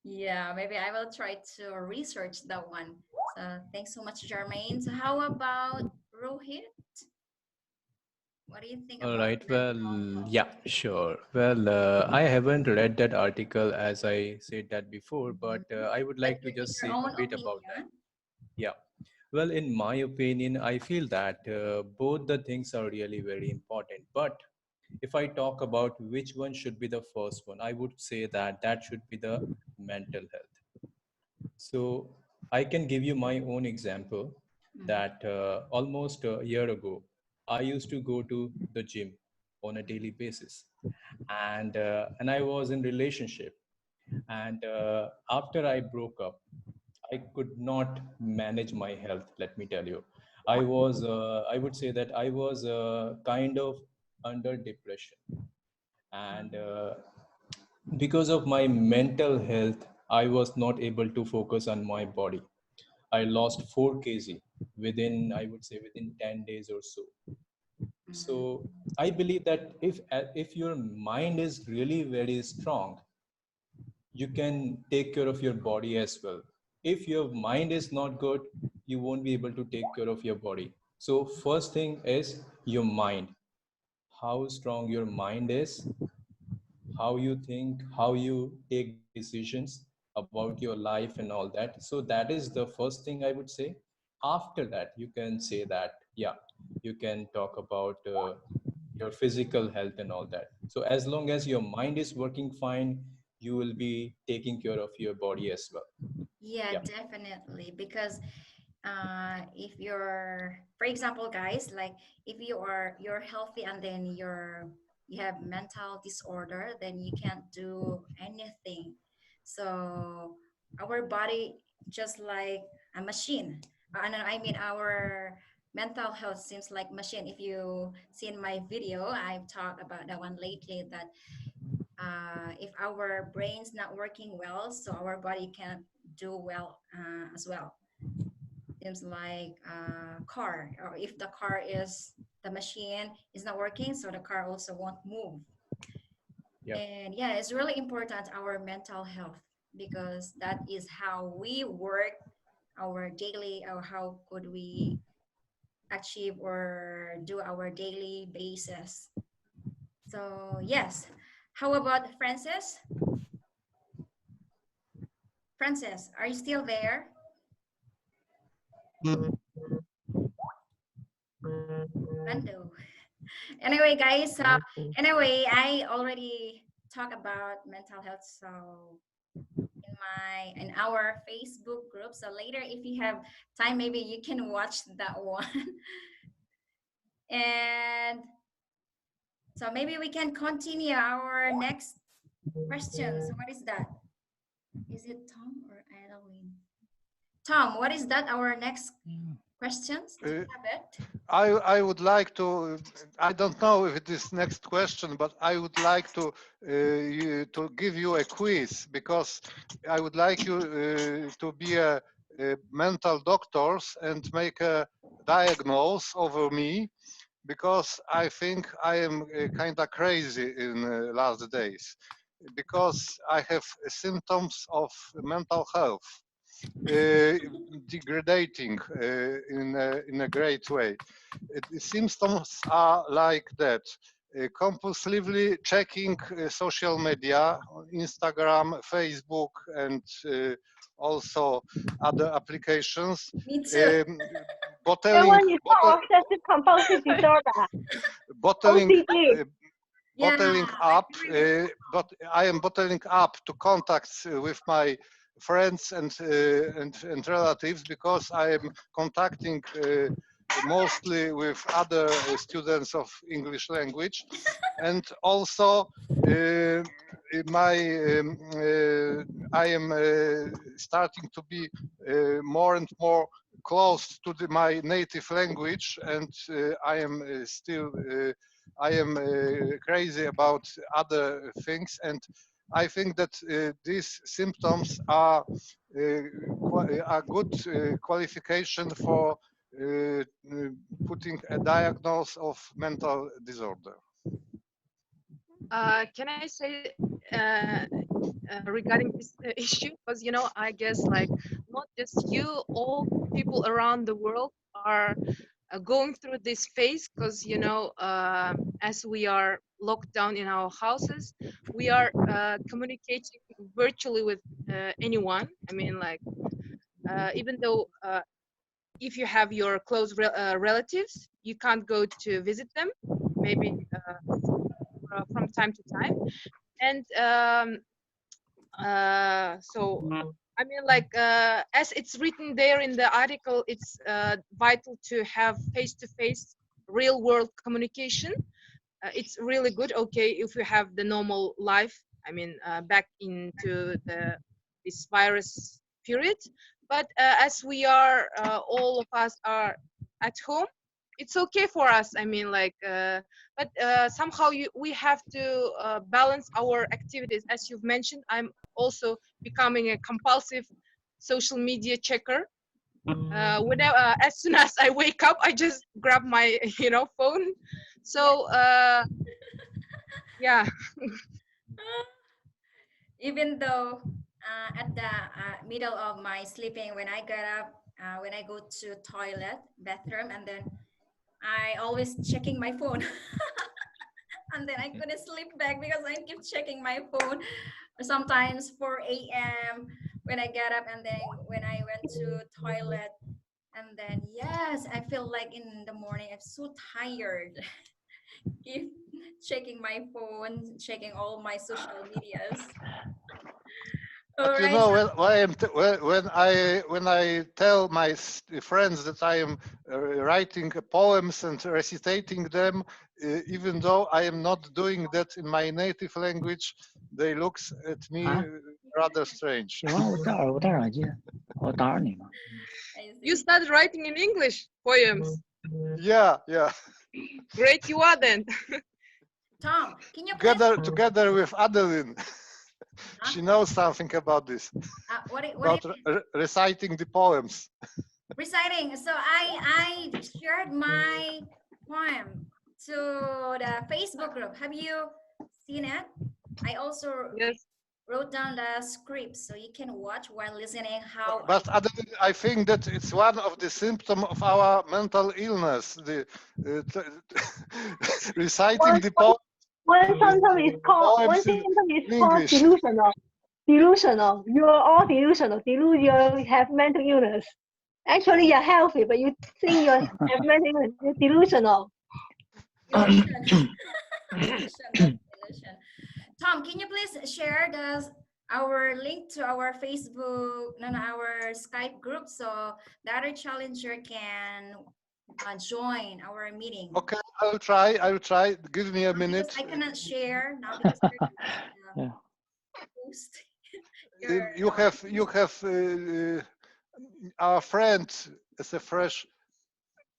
Yeah, maybe I will try to research that one. So thanks so much, Jermaine. So how about Rohit? What do you think All about right. mental Well, health? yeah, sure. Well, I haven't read that article as I said that before, but Mhm. I would But like to in just your say a own bit about that. opinion, Yeah. Well, in my opinion, I feel that both the things are really very important. But if I talk about which one should be the first one, I would say that that should be the mental health. So I can give you my own example mhm. that almost a year ago, I used to go to the gym on a daily basis, and I was in relationship, and after I broke up, I could not manage my health. Let me tell you, I would say that I was kind of under depression, and because of my mental health, I was not able to focus on my body. I lost 4 kg within, I would say, within 10 days or so. So I believe that if your mind is really very strong, you can take care of your body as well. If your mind is not good, you won't be able to take care of your body. So first thing is your mind. How strong your mind is, how you think, how you take decisions about your life and all that. So that is the first thing I would say. After that, you can say that, yeah, you can talk about your physical health and all that. So as long as your mind is working fine, you will be taking care of your body as well. Yeah, Yeah. definitely. Because if you're, for example, guys, like if you're healthy and then you have mental disorder, then you can't do anything. So our body just like a machine. I mean our mental health seems like machine. If you seen my video, I've talked about that one lately, that if our brain's not working well, so our body can't do well as well. Seems like a car, or if the car is the machine is not working, so the car also won't move. Yeah. And yeah, it's really important our mental health, because that is how we work our daily, or how could we achieve or do our daily basis. So yes, how about Francis? Francis, are you still there? Brando. Anyway, guys, anyway, I already talked about mental health. So in our Facebook group. So later, if you have time, maybe you can watch that one. And so maybe we can continue our next question. So what is that? Is it Tom or Adeline? Tom, what is that? Our next questions? Do you Uh, have it? I would like to. I don't know if it is next question, but I would like to give you a quiz, because I would like you to be a mental doctors and make a diagnose over me, because I think I am kind of crazy in last days, because I have symptoms of mental health uh, degrading in a great way. The symptoms are like that. Compulsively checking social media, Instagram, Facebook, and also other applications. Me too. Um, That bottling, one is bottle, not obsessive compulsive disorder, bottling, OCD. uh, Yeah, bottling I up, heard it. but I am bottling up to contacts with my friends and relatives, because I am contacting mostly with other students of English language, and also uh, my I am starting to be more and more close to my native language, and I am still I am crazy about other things, and I think that these symptoms are a good qualification for putting a diagnosis of mental disorder. Can I say regarding this issue? Because I guess like not just you, all people around the world are going through this phase. Because as we are locked down in our houses, we are communicating virtually with anyone. I mean, like even though if you have your close relatives, you can't go to visit them, maybe from time to time. And so I mean, like as it's written there in the article, it's vital to have face-to-face real world communication. It's really good, okay, if you have the normal life, I mean, back into this virus period. But as we are all of us are at home, it's okay for us. I mean, like but somehow we have to balance our activities. As you've mentioned, I'm also becoming a compulsive social media checker. Whenever as soon as I wake up, I just grab my phone. So yeah. Even though at the middle of my sleeping, when I get up, when I go to toilet, bathroom, and then I always checking my phone. And then I couldn't sleep back because I keep checking my phone. Sometimes 4 a.m. when I get up, and then when I went to toilet, and then yes, I feel like in the morning I'm so tired. Keep checking my phone, checking all my social medias. All But you right. know, So, when I tell my friends that I am writing poems and recitating them, even though I am not doing that in my native language, they look at me rather strange. 有啊，我戴耳机，我打扰你嘛。I You see. started writing in English poems. Yeah, yeah. Great you are then. Tom, can you please? Together with Adeline, Huh? she knows something about this, What about reciting the poems. reciting? So I shared my poem to the Facebook group. Have you seen it? I also Yes. wrote down the script so you can watch while listening how I. But Adeline, I think that it's one of the symptoms of our mental illness. The reciting the One poems in symptom is called English. delusional. Delusional. You are all delusional. You have mental illness. Actually, you're healthy, but you think you have mental illness. You're delusional. Illusion. Illusion, that's illusion. Tom, can you please share our link to our Facebook, no, our Skype group, so the other challenger can join our meeting? Okay, I'll try. Give me a Because minute. I cannot share now because you're Yeah. host. You have our friend as a fresh,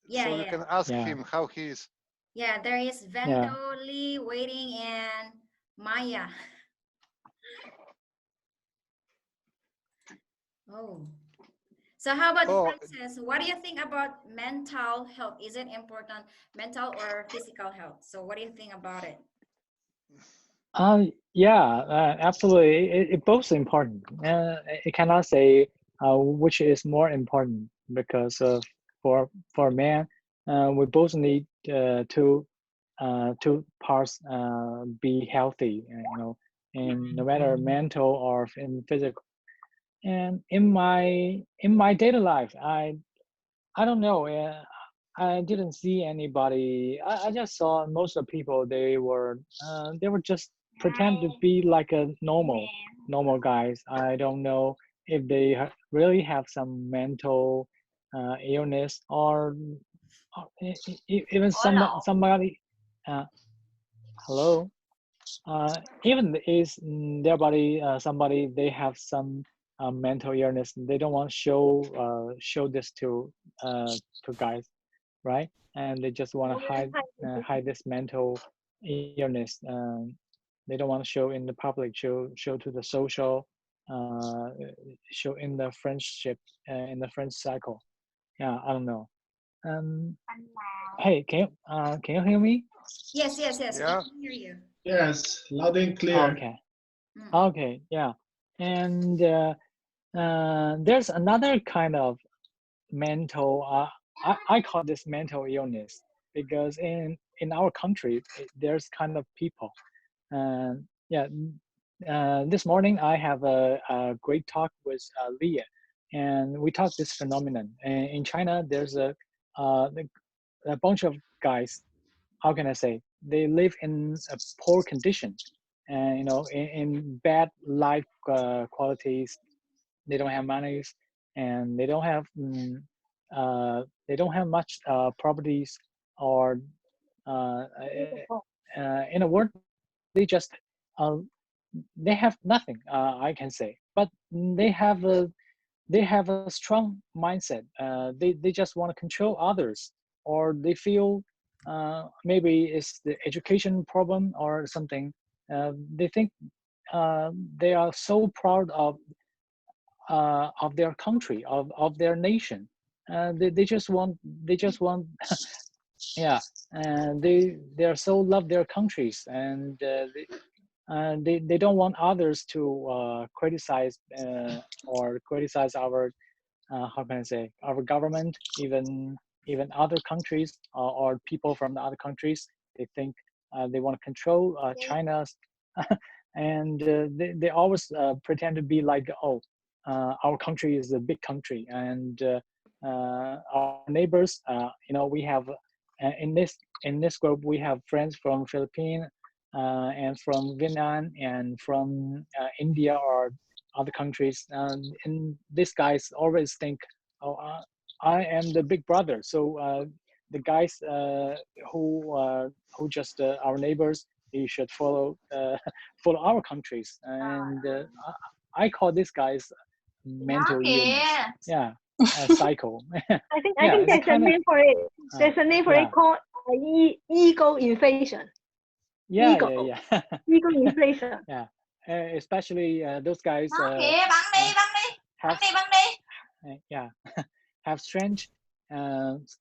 Yeah, so you yeah, can ask Yeah. him how he is. yeah. There is Yeah. Vento, Lee, Waiting, and Maya. Oh. So how about Oh, Francis? What do you think about mental health? Is it important, mental or physical health? So what do you think about it? Yeah, absolutely. It both important. It cannot say which is more important because for man, we both need two parts be healthy. And no matter mental or in physical. And in my daily life, I don't know. I didn't see anybody. I just saw most of the people. They were just pretend to be like a normal guys. I don't know if they really have some mental illness or even somebody. Uh, hello. Even is their body somebody they have some mental illness. They don't want to show this to guys, right? And they just want to hide this mental illness. they don't want to show in the public, show to the social, show in the friendship, in the friend cycle. Yeah, I don't know. Hey, can you hear me? Yes, yes, yes. Yeah. I can hear you. Yes, loud and clear. Okay. Mm. Okay, yeah. And there's another kind of mental, I call this mental illness, because in our country, there's kind of people. Yeah, this morning I have a great talk with Leah, and we talked this phenomenon. And in China, there's uh, a bunch of guys, how can I say, they live in a poor condition, and in bad life qualities. They don't have money, and they don't have much properties, or uh, in a word, they just uh, they have nothing, I can say, but they have a strong mindset. They just want to control others, or they feel maybe it's the education problem or something. They think they are so proud of their country, of their nation. They just want yeah, and they are so love their countries, and they don't want others to criticize or criticize our how can I say, our government, even other countries, or people from the other countries. They think they want to control China's, and they always pretend to be like, oh, our country is a big country, and our neighbors. We have in this group we have friends from Philippines, and from Vietnam, and from India, or other countries. And these guys always think, oh, I am the big brother. So the guys who just our neighbors, you should follow follow our countries. And I call these guys mental illness. Yeah, a cycle. I think Yeah, it's a there's a kind of name for it. There's a name for yeah. it called ego inflation. Yeah, Ego. yeah, yeah. Ego inflation. Yeah, especially those guys Nó kìa, bắn đi, bắn đi, bắn have đi, bắn đi. yeah have strange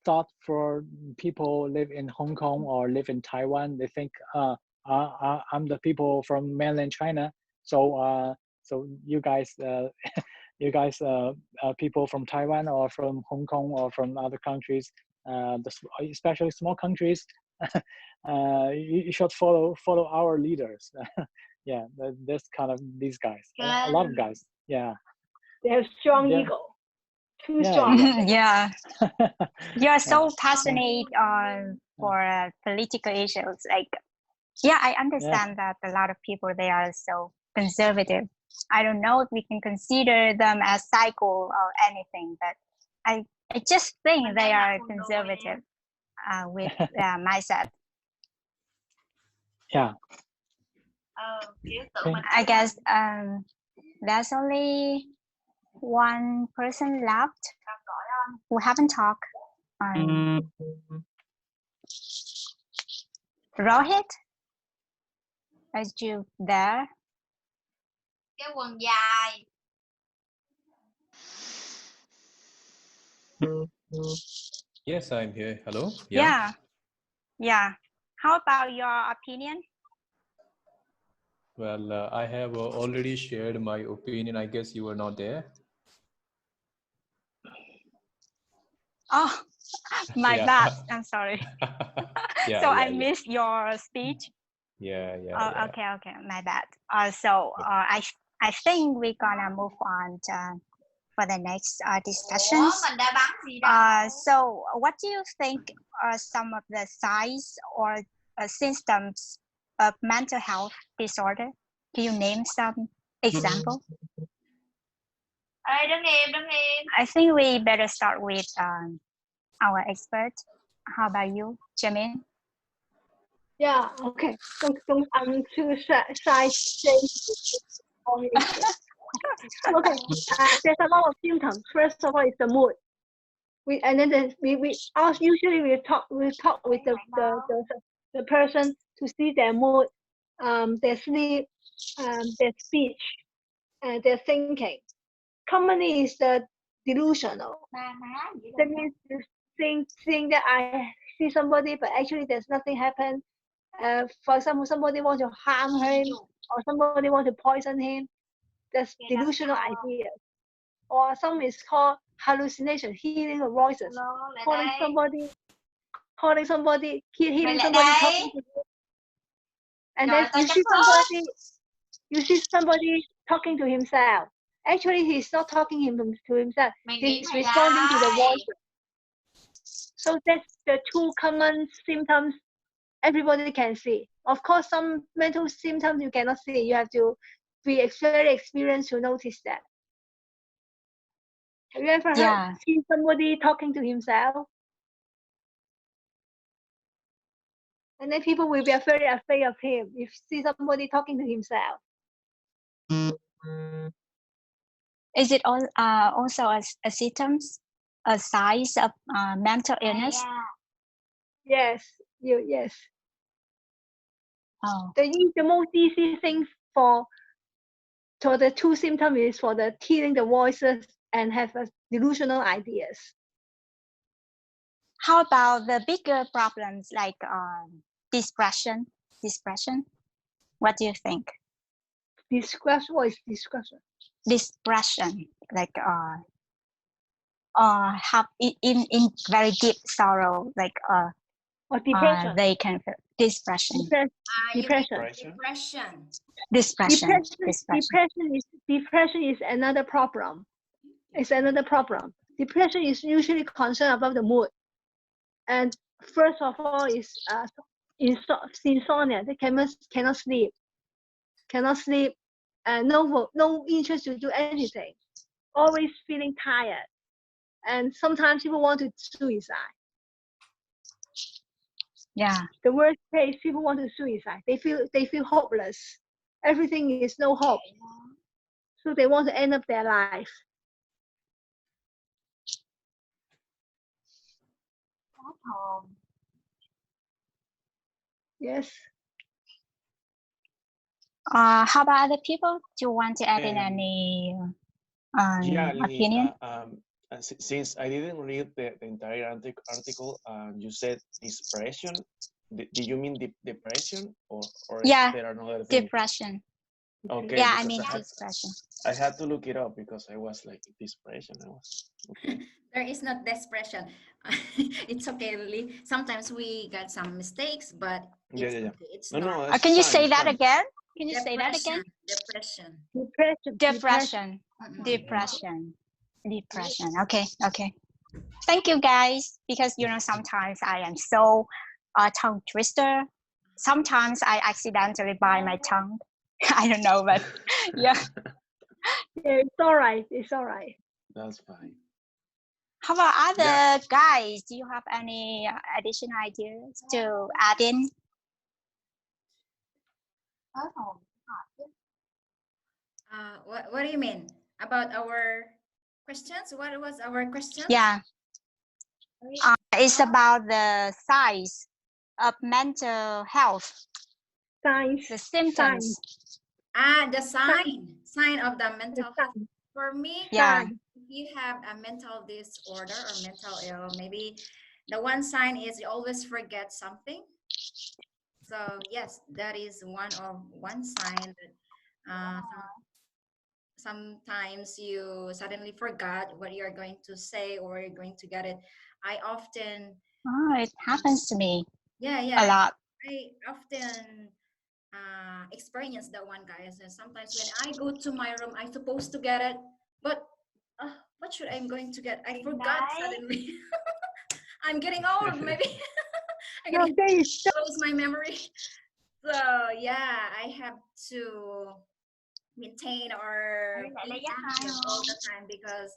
thought for people live in Hong Kong or live in Taiwan. They think I'm the people from mainland China, so you guys you guys people from Taiwan or from Hong Kong or from other countries, especially small countries, you should follow our leaders. Yeah, that's kind of these guys. A lot of guys. Yeah. They have strong Yeah. ego. Too Yeah, strong. Yeah, you're so Yeah. passionate for political issues. Like, yeah, I understand that a lot of people, they are so conservative. I don't know if we can consider them as psycho or anything, but I just think they are conservative with mindset. Yeah. I guess there's only one person left who haven't talked. Rohit, are you there? Cái quần dài. Yes, I'm here. Hello. Yeah. How about your opinion? Well, I have already shared my opinion. I guess you were not there. Oh, my Yeah. bad. I'm sorry. Yeah, So yeah, I yeah. missed your speech. Yeah, yeah, Oh, yeah. okay, my bad. I think we're gonna move on for the next discussions. Ủa, mình đã bắn gì đâu. So what do you think are some of the signs or symptoms of mental health disorder? Can you name some example? Ê, đứng im. I think we better start with our expert. How about you, Jamin? Yeah, okay. I'm too shy to say. Okay, there's a lot of symptoms. First of all, it's the mood. We usually we talk with the person to see their mood. their sleep, their speech, and their thinking. Commonly is the delusional. That means you think that I see somebody, but actually there's nothing happened. For example, somebody want to harm him, or somebody want to poison him. That's delusional ideas. Or some is called hallucination, hearing of voices, hearing somebody talking to you, and then you see somebody talking to himself. Actually, he's not talking to himself. He's responding to the voice. So that's the two common symptoms everybody can see. Of course, some mental symptoms you cannot see. You have to be very experienced to notice that. Have you ever seen somebody talking to himself? And then people will be very afraid of him if see somebody talking to himself. Is it also a symptoms, a signs of mental illness? Yes, yes. Oh. The most easy thing for the two symptoms is for the hearing the voices and have delusional ideas. How about the bigger problems like depression? What do you think? What is depression? Depression, like have in very deep sorrow, like or depression. They can feel depression. Depression is another problem. It's another problem. Depression is usually concerned about the mood, and first of all is insomnia. They cannot sleep, and no interest to do anything, always feeling tired, and sometimes people want to suicide. Yeah. The worst case, people want to suicide. They feel hopeless. Everything is no hope. So they want to end up their life. Yes. How about other people? Do you want to add in any opinion? Since I didn't read the entire article, you said depression. Do you mean depression or yeah, is there another thing? Depression. Okay. Yeah, I mean depression. I had to look it up because I was like depression. I was okay. There is not depression. It's okay, Lily. Sometimes we got some mistakes, but it's okay. It's no. Can you say that again? Can you say that again? Depression. Okay. Thank you, guys. Because sometimes I am so tongue twister. Sometimes I accidentally bite my tongue. I don't know, but yeah. Yeah, it's all right. It's all right. That's fine. How about other guys? Do you have any additional ideas to add in? What do you mean about our questions? What was our question? Yeah, it's about the size of mental health. Signs. The symptoms. The sign of the mental health. For me, if you have a mental disorder or mental ill, maybe the one sign is you always forget something. So yes, that is one sign that sometimes you suddenly forgot what you're going to say or you're going to get it. I often it happens to me. Yeah. A lot. I often experience that one, guys. And sometimes when I go to my room, I'm supposed to get it, but what should I'm going to get? I forgot suddenly. I'm getting old, maybe. I'm getting close my memory. So yeah, I have to maintain or be active all the time, because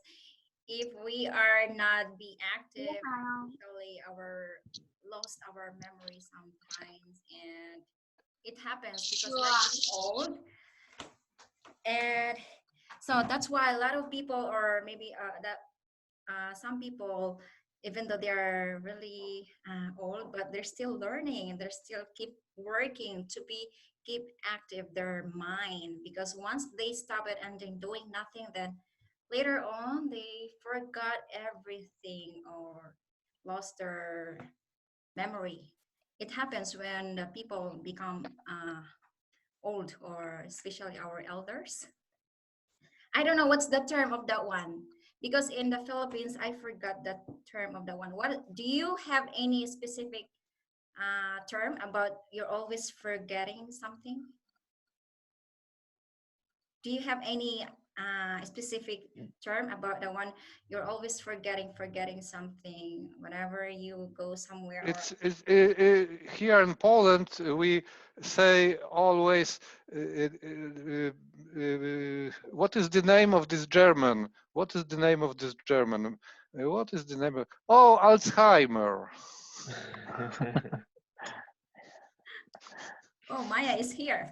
if we are not be active, usually lost our memory sometimes, and it happens because we're getting old. And so that's why a lot of people, or maybe some people, even though they're really old, but they're still learning and they're still keep working to be keep active their mind, because once they stop it and then doing nothing, then later on they forgot everything or lost their memory. It happens when the people become old, or especially our elders. I don't know what's the term of that one, because in the Philippines I forgot that term of that one. What do you have any specific term about you're always forgetting something? Do you have any specific term about the one you're always forgetting something whenever you go somewhere? Or It's here in Poland we say always what is the name of this German? What is the name of this German? What is the name of? Oh, Alzheimer. oh, Maya is here.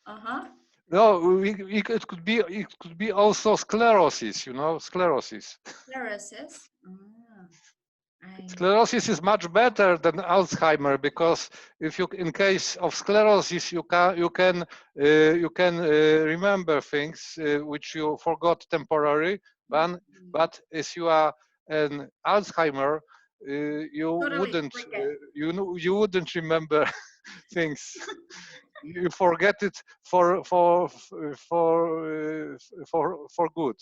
Uh-huh. No, it could be also sclerosis. You know, sclerosis. Sclerosis. Ah, I Sclerosis is much better than Alzheimer, because if you, in case of sclerosis, you can remember things which you forgot temporarily, but as you are an Alzheimer, you totally wouldn't forget. you wouldn't remember things. You forget it for good.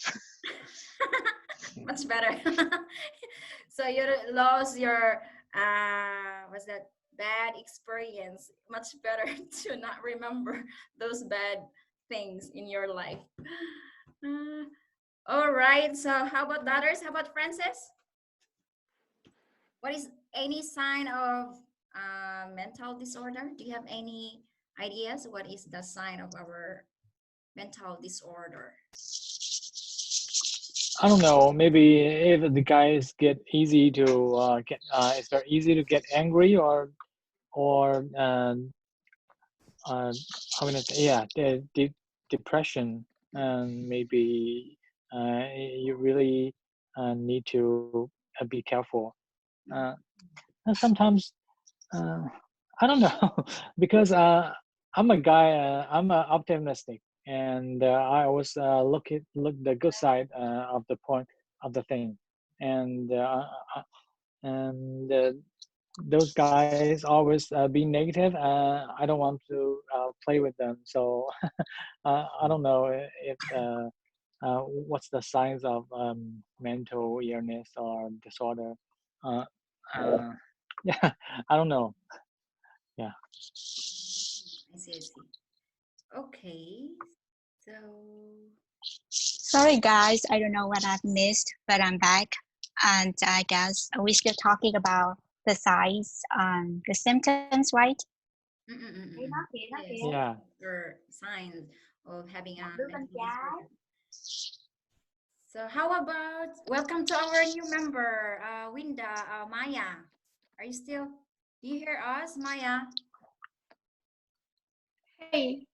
Much better. So you lost your what's that bad experience. Much better to not remember those bad things in your life. Uh, all right. So how about the others? How about Francis? What is any sign of mental disorder? Do you have any ideas? What is the sign of our mental disorder? I don't know. Maybe if the guys get easy to it's very easy to get angry, or how can I say? Yeah, depression, and maybe you really need to be careful. Uh, and sometimes uh, I don't know because I'm a guy. I'm optimistic, and I always look the good side of the point of the thing, and and those guys always be negative. I don't want to play with them, so I don't know if what's the signs of mental illness or disorder. Uh, uh, yeah, I don't know. Yeah. I see, I see. Okay. So, Sorry, guys. I don't know what I've missed, but I'm back. And I guess we're still talking about the signs, the symptoms, right? yes, Yeah. or signs of having a mental disorder. So, how about welcome to our new member, Winda, Maya. Are you still? Do you hear us, Maya? Hey,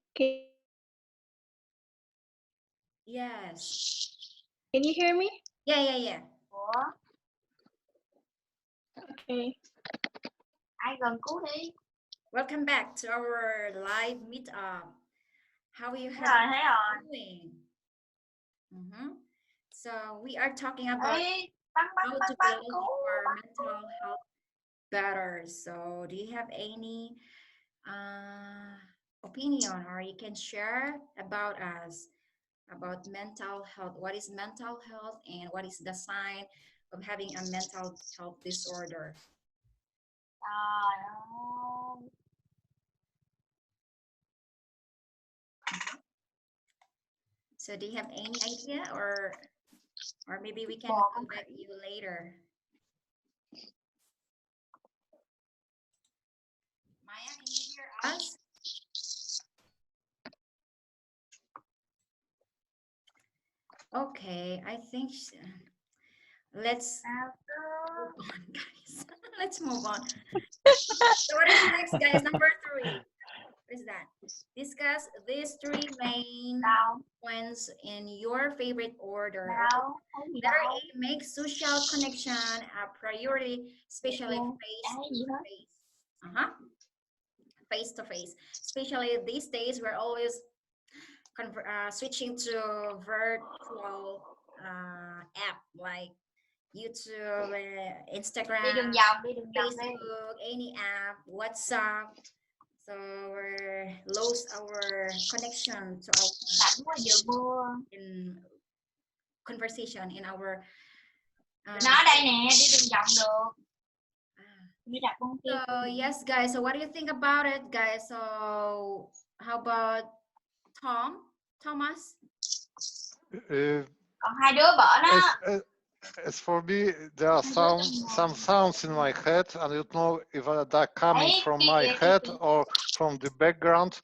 Yes. can you hear me? Yeah, yeah, yeah. Okay. Welcome back to our live meetup. How you have been doing? So we are talking about how to build your mental health better. So do you have any opinion, or you can share about us about mental health? What is mental health, and what is the sign of having a mental health disorder? So do you have any idea, or maybe we can contact you later? Maya, can you hear us? Okay, I think let's move on, guys. Let's move on. So what is next, guys? Number 3. What is that? Discuss these 3 main points in your favorite order. Letter A, make social connection a priority, especially face to face. face to face. Especially these days, we're always switching to virtual app like YouTube, Đi Instagram, đường vòng, đi đường vòng đi. Facebook, any app, WhatsApp. So we lost our connection to our Cảnh quá vừa mưa. in conversation in our. Nó đây nè, đi đường vòng được. Đi đặt con kia. So yes, guys. So what do you think about it, guys? So how about Thomas? Còn hai đứa bỏ nó. As for me, there are some sounds in my head, and I don't know if they're coming from my head or from the background.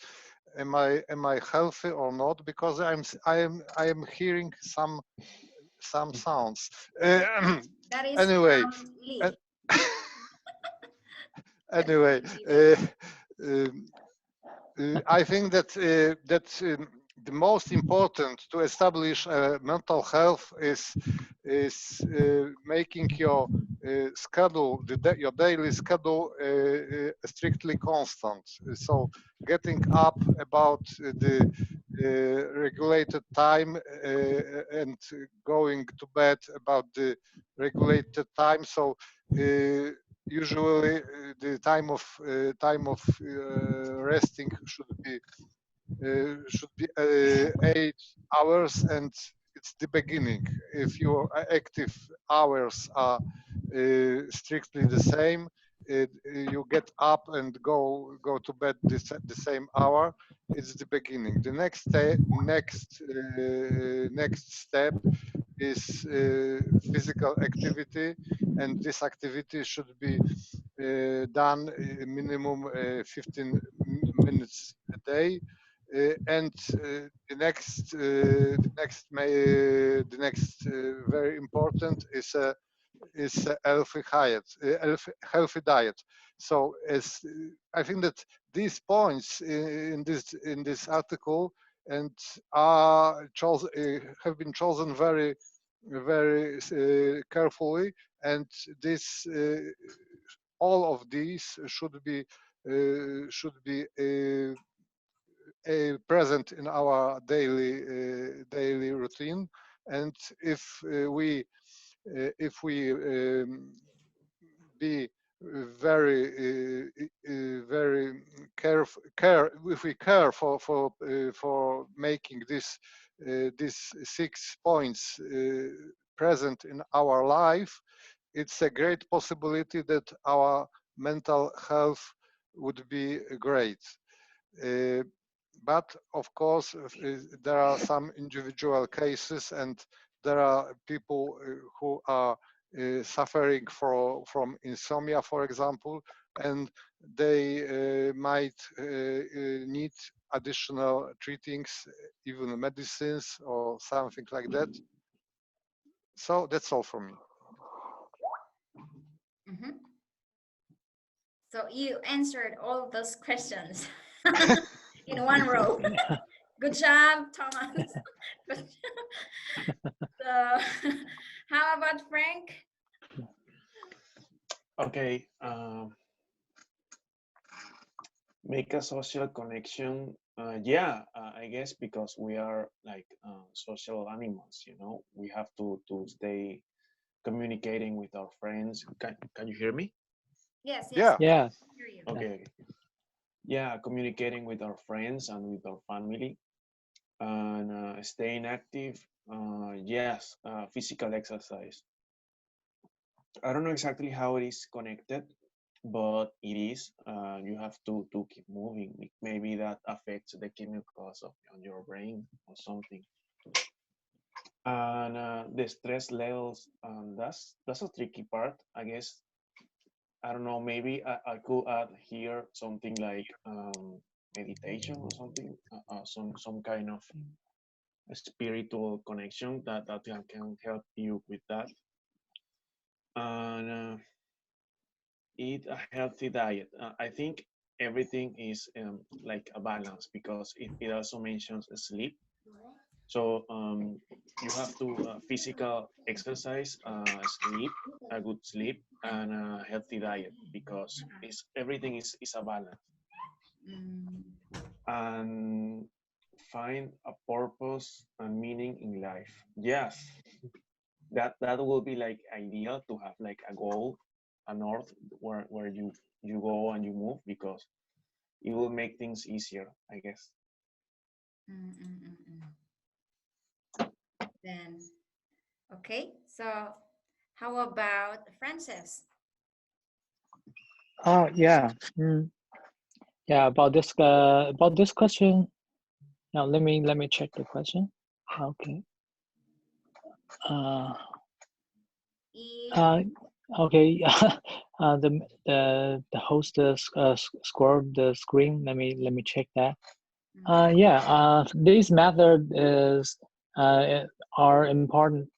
Am I healthy or not? Because I am hearing some sounds. That is Anyway, Lee. anyway, I think that the most important to establish mental health is making your schedule, your daily schedule, strictly constant. So getting up about the regulated time and going to bed about the regulated time. So usually the time of resting should be 8 hours, and it's the beginning. If your active hours are strictly the same, you get up and go to bed the same hour. It's the beginning. The next step is physical activity, and this activity should be done minimum 15 minutes a day. And the next very important is a healthy diet. So as I think that these points in this article and are have been chosen very carefully, and this all of these should be present in our daily routine. And if we be very if we care for making these 6 points present in our life, it's a great possibility that our mental health would be great. But of course, there are some individual cases, and there are people who are suffering from insomnia, for example, and they might need additional treatings, even medicines or something like that. So that's all from me. Mm-hmm. So you answered all of those questions in one row. Good job, Thomas. So, how about Frank? Okay. Make a social connection. Yeah, I guess because we are like social animals, you know, we have to stay communicating with our friends. Can you hear me? Yes. Yeah. Yeah. Okay. Yeah, communicating with our friends and with our family, and staying active. Yes, physical exercise. I don't know exactly how it is connected, but it is. You have to keep moving. Maybe that affects the chemicals on your brain or something. And the stress levels, that's a tricky part, I guess. I don't know. Maybe I could add here something like meditation or something, some kind of spiritual connection that can help you with that. And eat a healthy diet. I think everything is like a balance, because it also mentions sleep. So you have to physical exercise, sleep, a good sleep, and a healthy diet, because everything is a balance. Mm. and find a purpose and meaning in life. Yes, that will be like ideal to have like a goal, a north where you go and you move, because it will make things easier, I guess. Mm, mm, mm, Then, okay. So, how about Francis? Oh yeah. Yeah, about this question. Now let me check the question. Okay. Uh, Eat. uh, okay. The host scrolled the screen. Let me check that. Mm, Yeah. These method is are important.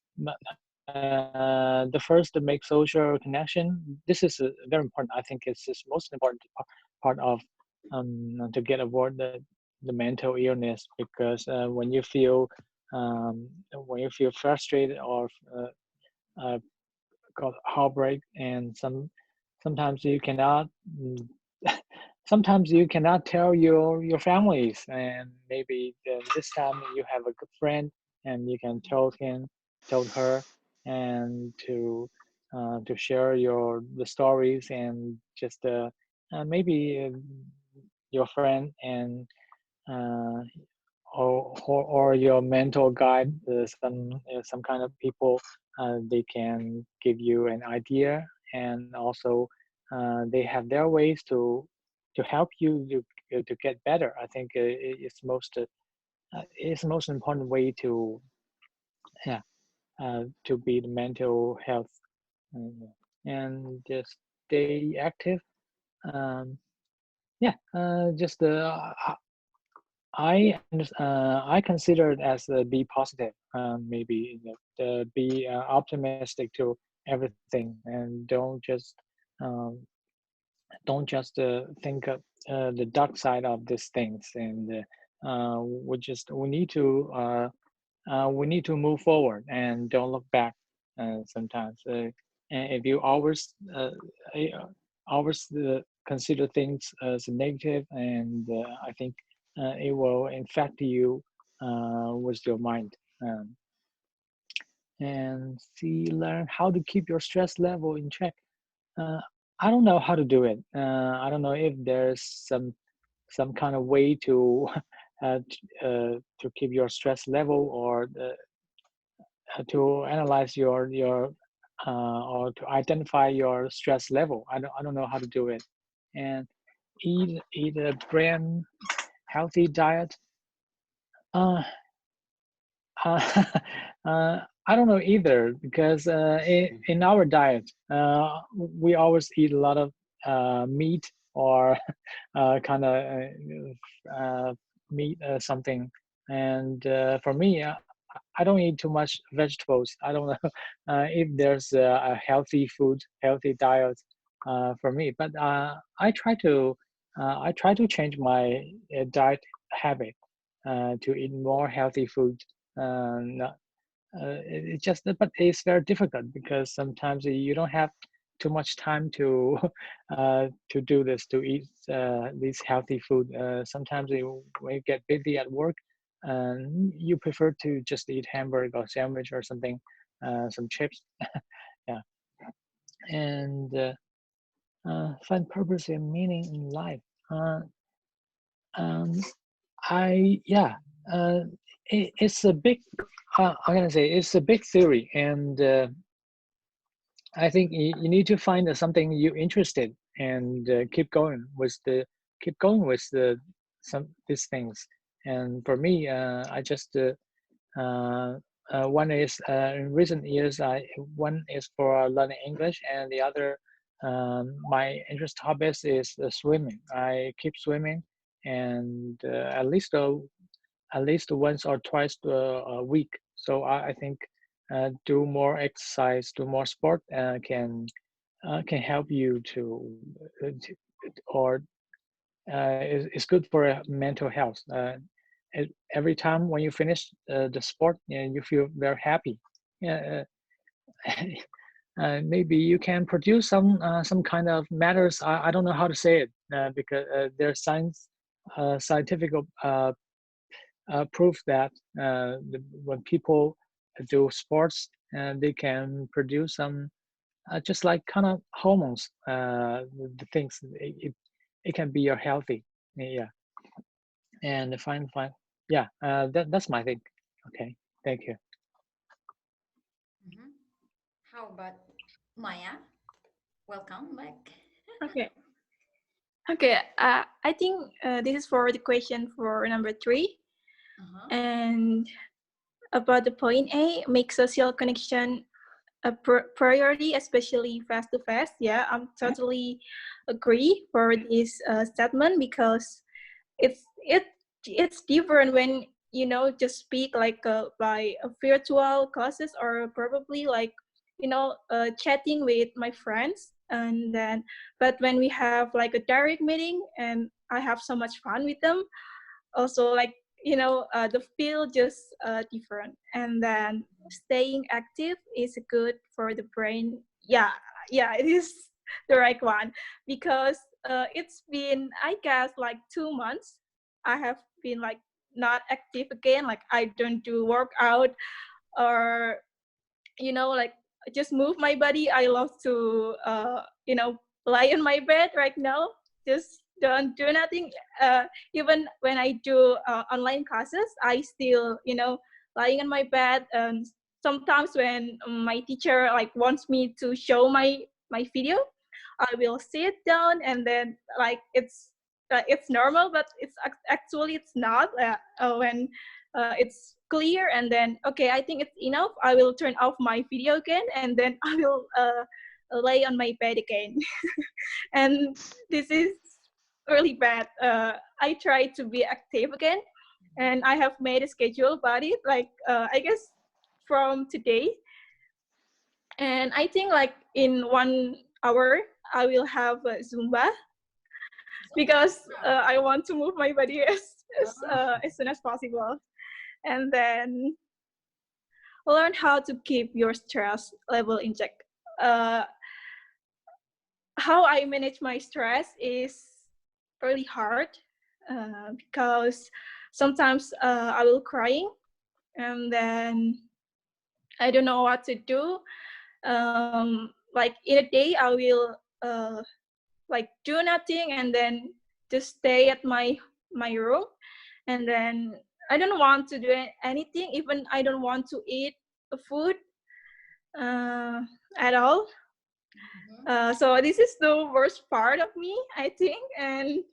The first to make social connection. This is very important. I think it's most important part of to get avoid the mental illness, because when you feel frustrated or uh, got heartbreak, and sometimes you cannot mm, sometimes you cannot tell your families, and maybe this time you have a good friend and you can told her, and to share the stories, and just maybe your friend and uh, or your mentor guide, some kind of people, they can give you an idea, and also they have their ways to help you to get better. I think it's most important way to, yeah, to be the mental health, uh, and just stay active. um, yeah, just I consider it as be positive, maybe, be optimistic to everything, and don't just think of the dark side of these things, and we need to move forward and don't look back. Sometimes, and if you uh, always consider things as negative, and I think it will infect you with your mind. And see, learn how to keep your stress level in check. Uh, I don't know how to do it. I don't know if there's some kind of way to to keep your stress level, or to analyze or to identify your stress level. I don't know how to do it. And eat a brand healthy diet. Uh, uh, I don't know either, because in our diet, we always eat a lot of meat, or kind of meat, something. And for me, I don't eat too much vegetables. I don't know if there's a healthy food, healthy diet for me. But I try to change my diet habit to eat more healthy food. Not, it just, but it's very difficult, because sometimes you don't have too much time to do this, to eat this healthy food. Sometimes when you get busy at work, you prefer to just eat hamburger or sandwich or something, some chips. Yeah, and find purpose and meaning in life. Uh, um, I yeah, uh, it's a big. I'm gonna say it's a big theory, and I think you need to find something you interested, and keep going with some these things. And for me, I just uh, one is in recent years. One is for learning English, and the other, my interest hobbies is swimming. I keep swimming, and at least once or twice a week. So I think do more exercise, do more sport, can help you to or is good for mental health. Every time when you finish the sport, you feel very happy. Yeah, maybe you can produce some kind of matters. I don't know how to say it, because there's scientific proof that when people do sports, they can produce some just like kind of hormones. The things it can be healthy. Yeah, and fine. Yeah, that's my thing. Okay, thank you. Mhm. How about Maya? Welcome back. Okay. Okay. I think this is for the question for number 3. And about the point A, make social connection a priority, especially face to face. Yeah, I'm totally agree for this statement, because it it's different when just speak like by a virtual classes, or probably like chatting with my friends, and then but when we have like a direct meeting and I have so much fun with them, also like the feel just different. And then staying active is good for the brain. Yeah, it is the right one, because it's been, I guess, like 2 months I have been like not active again, like I don't do workout, or like just move my body. I love to lie in my bed right now, just don't do nothing. Even when I do online classes, I still lying in my bed. And sometimes when my teacher like wants me to show my video, I will sit down, and then like it's normal, but actually it's not. When it's clear, and then okay, I think it's enough, I will turn off my video again, and then I will lay on my bed again. And this is really bad. I try to be active again, and I have made a schedule about it, like I guess from today. And I think like in 1 hour I will have Zumba, because I want to move my body as soon as possible. And then learn how to keep your stress level in check. Uh, how I manage my stress is really hard, because sometimes I will crying, and then I don't know what to do. Like in a day, I will like do nothing, and then just stay at my room, and then I don't want to do anything. Even I don't want to eat food at all. So this is the worst part of me, I think. And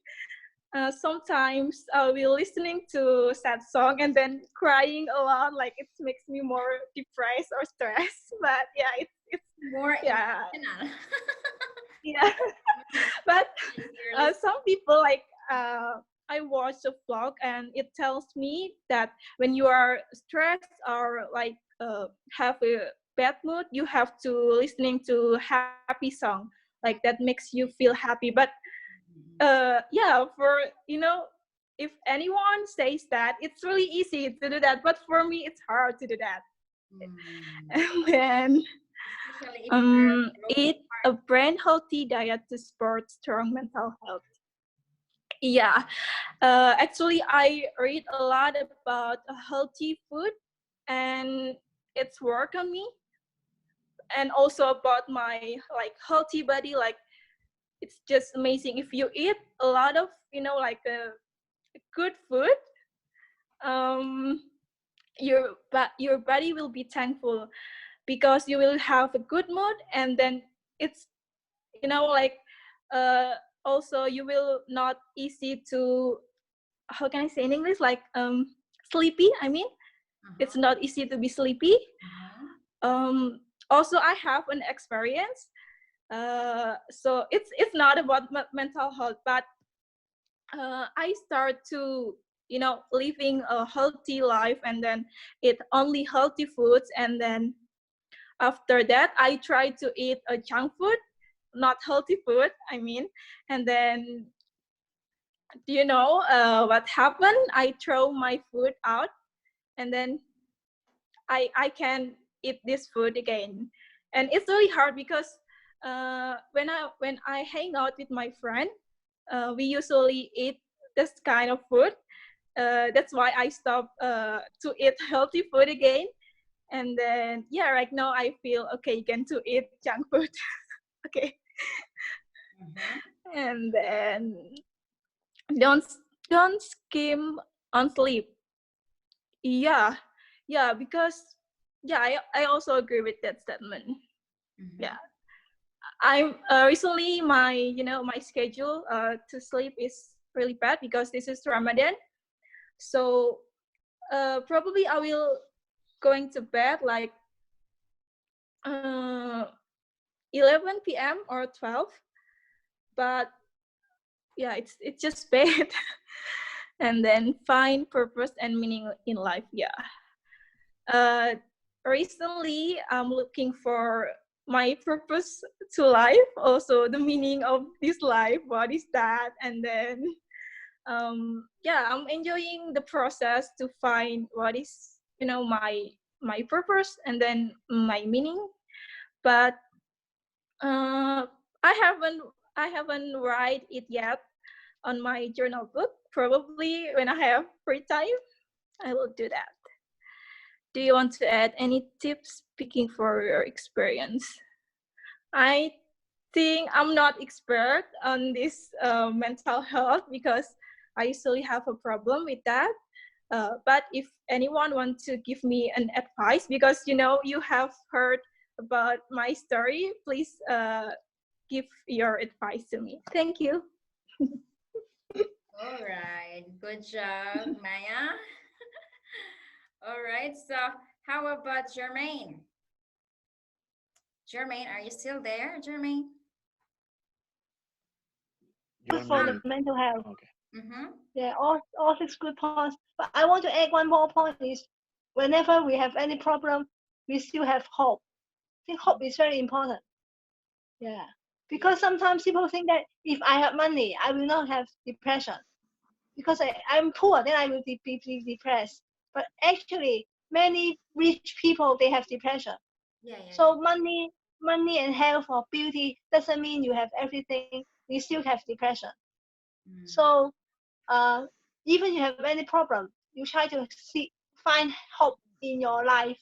sometimes I'll be listening to sad song and then crying a lot, like it makes me more depressed or stressed. But yeah, it's More yeah. emotional. Yeah. But some people like I watched a vlog, and it tells me that when you are stressed or like have a bad mood, you have to listening to happy song, like that makes you feel happy. But yeah, for if anyone says that, it's really easy to do that, but for me it's hard to do that. And then Especially if you're eat a brain healthy diet to support strong mental health. Yeah, actually I read a lot about healthy food, and it's work on me, and also about my like healthy body. Like it's just amazing if you eat a lot of like good food. um your body will be thankful, because you will have a good mood, and then it's like uh also you will not easy to, how can I say in English, like sleepy, I mean. It's not easy to be sleepy. Also I have an experience, so it's not about mental health, but I start to living a healthy life, and then eat only healthy foods. And then after that I try to eat a junk food, not healthy food, I mean. And then do you know what happened? I throw my food out, and then I can eat this food again. And it's really hard, because when I hang out with my friend, we usually eat this kind of food. That's why I stopped to eat healthy food again. And then yeah, right now I feel okay again to eat junk food. Okay. And then don't don't skim on sleep. Yeah, yeah, because yeah, I also agree with that statement. Yeah, I'm recently my my schedule to sleep is really bad because this is Ramadan. So probably I will going to bed like uh, 11 p.m. or 12. But yeah, it's just bad. And then find purpose and meaning in life. Yeah. Uh, recently I'm looking for my purpose to life, also the meaning of this life. What is that? And then yeah, I'm enjoying the process to find what is my purpose and then my meaning. But I haven't write it yet on my journal book. Probably when I have free time, I will do that. Do you want to add any tips speaking for your experience? I think I'm not expert on this mental health because I usually have a problem with that. But if anyone wants to give me an advice, because you have heard about my story, please give your advice to me. Thank you. All right, good job, Maya. All right, so how about Jermaine? Jermaine, are you still there, Jermaine? You're For the muted. mental health. Okay. Yeah, all six good points. But I want to add one more point is whenever we have any problem, we still have hope. I think hope is very important. Yeah. Because sometimes people think that if I have money, I will not have depression. Because I'm poor, then I will be depressed. But actually, many rich people, they have depression. So money and health or beauty doesn't mean you have everything. You still have depression. So even you have any problem, you try to find hope in your life.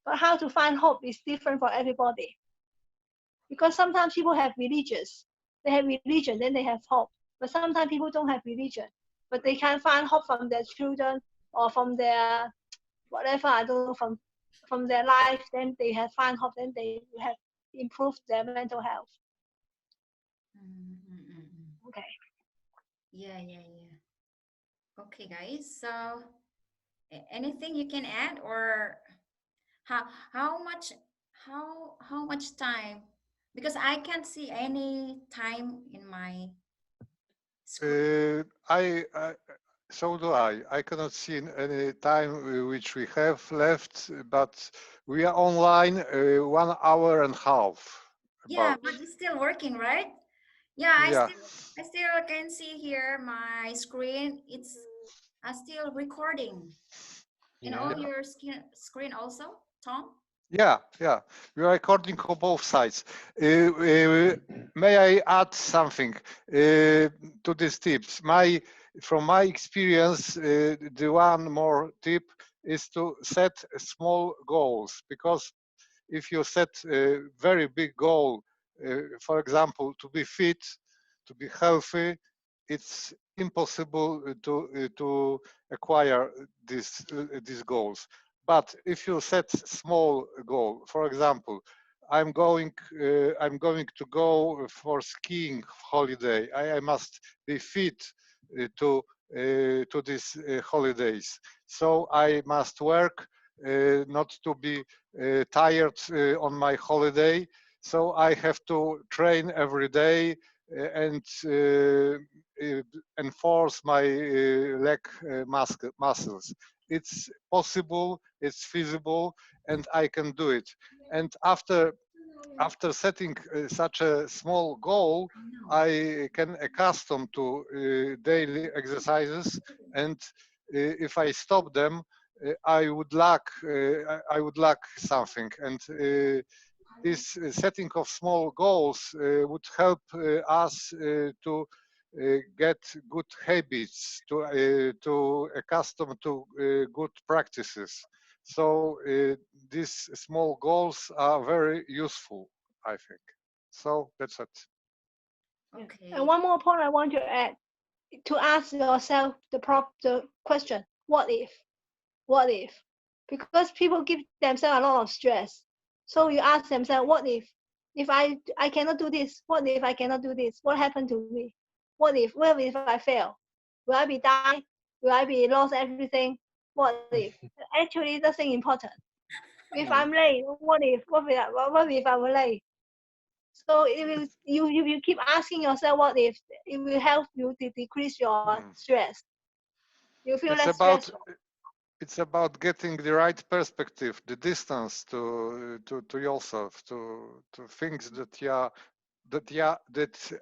But how to find hope is different for everybody. Because sometimes people have religious, they have religion, then they have hope. But sometimes people don't have religion, but they can find hope from their children or from their whatever, I don't know, from their life. Then they have find hope. Then they have improved their mental health. Okay. Yeah. Okay, guys. So, anything you can add, or how much how much time? Because I can't see any time in my screen. So do I. I cannot see any time which we have left, but we are online 1 hour and a half. Yeah, About. but it's still working, right? Yeah, Yeah. I still can see here my screen. It's still recording. In Yeah. all your screen also, Tom? Yeah. We are recording on both sides. May I add something to these tips? From my experience, the one more tip is to set small goals, because if you set a very big goal, for example, to be fit, to be healthy, it's impossible to acquire these goals. But if you set small goal, for example, I'm going to go for skiing holiday. I must be fit to these holidays. So I must work not to be tired on my holiday. So I have to train every day and enforce my leg muscles. It's possible, it's feasible, and I can do it. And after setting such a small goal, I can accustom to daily exercises, and if I stop them, I would lack something. And this setting of small goals would help us to get good habits, to accustom to good practices. So these small goals are very useful, I think. So that's it. Okay. And one more point I want to add, to ask yourself the question, what if? What if? Because people give themselves a lot of stress. So you ask themselves, what if I cannot do this? What if I cannot do this? What happened to me? What if I fail? Will I be die? Will I be lost everything? What if? Actually, nothing important. If I'm late, what if I'm late? So it will, you keep asking yourself what if, it will help you to decrease your stress. You feel It's less about stressful. it's about getting the right perspective, the distance to yourself, to things that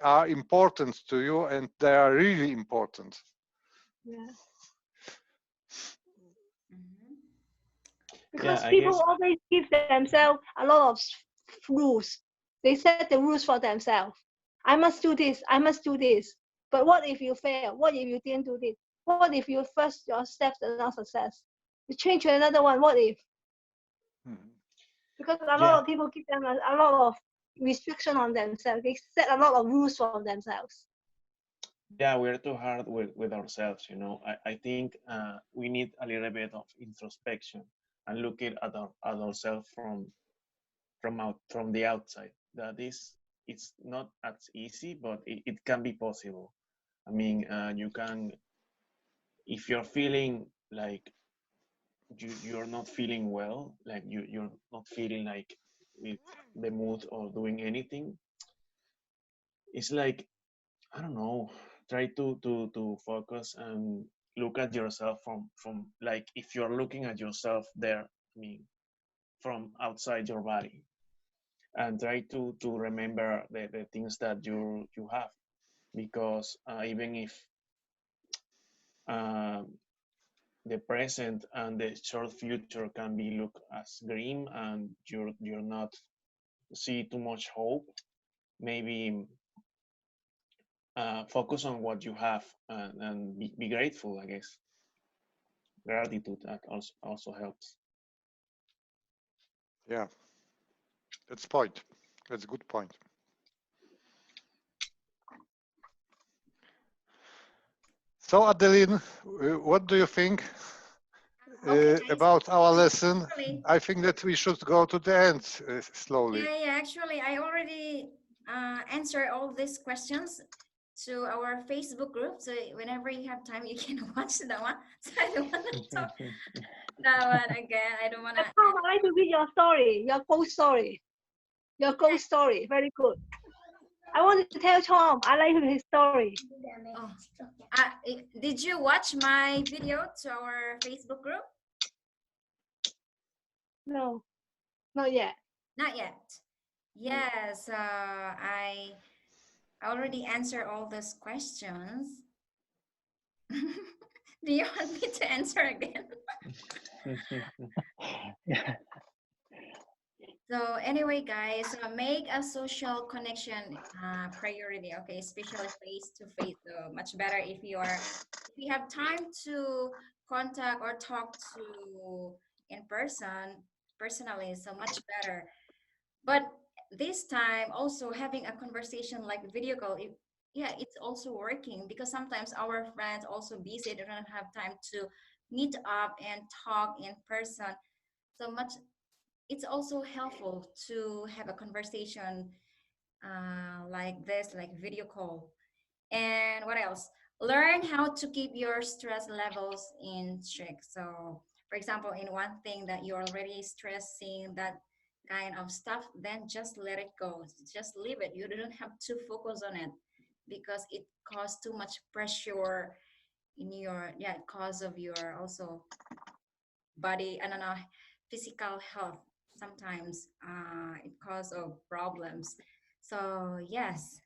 are important to you, and they are really important. Yeah. Mhm. Because I people guess. always give themselves a lot of rules. They set the rules for themselves. I must do this. I must do this. But what if you fail? What if you didn't do this? What if your steps are not success? You change to another one. What if? Because a lot Yeah, of people give them a lot of restriction on themselves. They set a lot of rules for themselves. yeah, we're too hard with ourselves, you know. I think we need a little bit of introspection and looking at ourselves from the outside. That is, it's not as easy, but it can be possible. I mean, you can, if you're feeling like you're not feeling well, like you're not feeling like with the mood or doing anything, it's like, I don't know, try to focus and look at yourself from like, if you're looking at yourself there, I mean, from outside your body, and try to remember the things that you have, because even if um, the present and the short future can be look as grim, and you're not see too much hope, maybe focus on what you have, and be grateful, I guess. Gratitude, that also helps. Yeah, that's point. That's a good point. So Adeline, what do you think Okay, about our lesson? actually, I think that we should go to the end slowly. yeah, actually, I already answered all these questions to our Facebook group. So whenever you have time, you can watch that one. So I don't want to talk that one again. I don't want to. Tom, I like to read your story, your ghost story. Your ghost story, very good. I want to tell Tom, I like his story. Oh, did you watch my video to our Facebook group? No, not yet. Not yet. Yes, I already answered all those questions. Do you want me to answer again? So anyway, guys, make a social connection priority. Okay, especially face to face. So much better if you have time to contact or talk to in person personally. So much better. But this time, also having a conversation like video call, yeah, it's also working because sometimes our friends also busy. They don't have time to meet up and talk in person. So much it's also helpful to have a conversation like this, like video call. And what else? Learn how to keep your stress levels in check. So, for example, in one thing that you're already stressing that kind of stuff, then just let it go. Just leave it. You don't have to focus on it because it causes too much pressure in your cause of your also body, I don't know, physical health. Sometimes it cause of problems. So yes,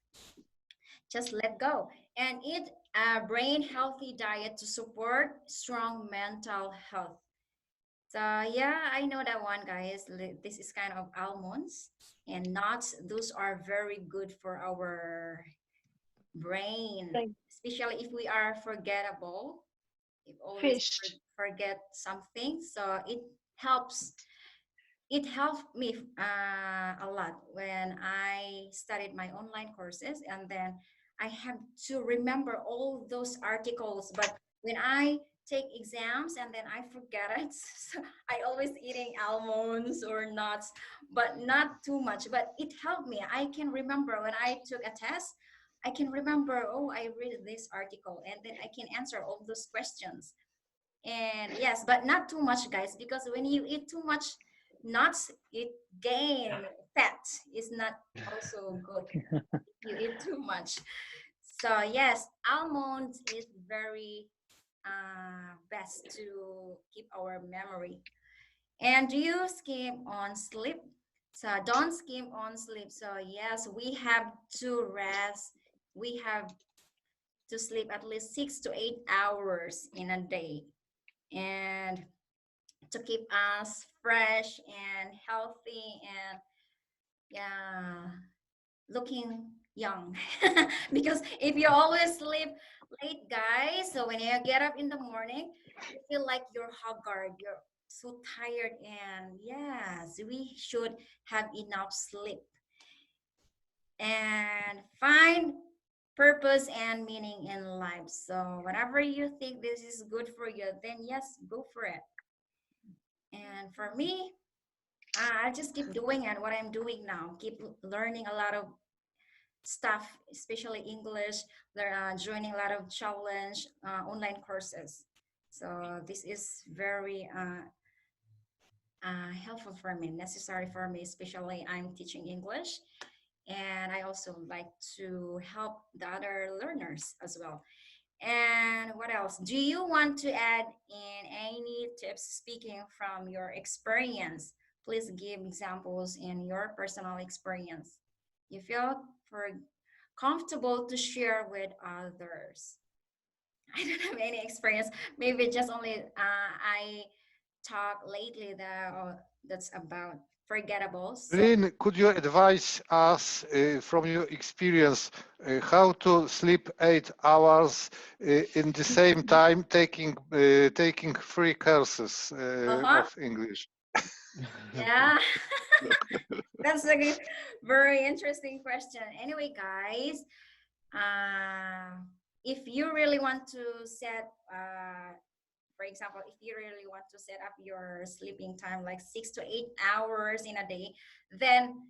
just let go and eat a brain healthy diet to support strong mental health. So yeah, I know that one, guys. This is kind of almonds and nuts. Those are very good for our brain, Brain. especially if we are forgettable, if always Fish. forget something. So helps it helped me a lot when I studied my online courses, and then I have to remember all those articles. But when I take exams and then I forget it, so I always eating almonds or nuts, but not too much. But it helped me. I can remember when I took a test. I can remember, oh, I read this article, and then I can answer all those questions. And yes, but not too much, guys, because when you eat too much nuts, it gain fat. Is not also good if you eat too much. So yes, almonds is very best to keep our memory. And do you skip on sleep? So don't skip on sleep. So yes, we have to rest. We have to sleep at least 6 to 8 hours in a day. And to keep us fresh and healthy and yeah, looking young. Because if you always sleep late, guys, so when you get up in the morning, you feel like you're haggard, you're so tired, and yes, we should have enough sleep and find purpose and meaning in life. So whenever you think this is good for you, then yes, go for it. And for me, I just keep doing it, what I'm doing now. Keep learning a lot of stuff, especially English. They're joining a lot of challenge online courses. So this is very helpful for me, necessary for me, especially I'm teaching English. And I also like to help the other learners as well. And what else? Do you want to add in any tips speaking from your experience? Please give examples in your personal experience. You feel for comfortable to share with others. I don't have any experience. Maybe just only I talk lately that's about forgettable. So Lynn, could you advise us from your experience how to sleep 8 hours in the same time taking free courses uh-huh. of English? Yeah. That's a very interesting question. Anyway, guys, if you really want to set, for example, if you really want to set up your sleeping time like 6 to 8 hours in a day, then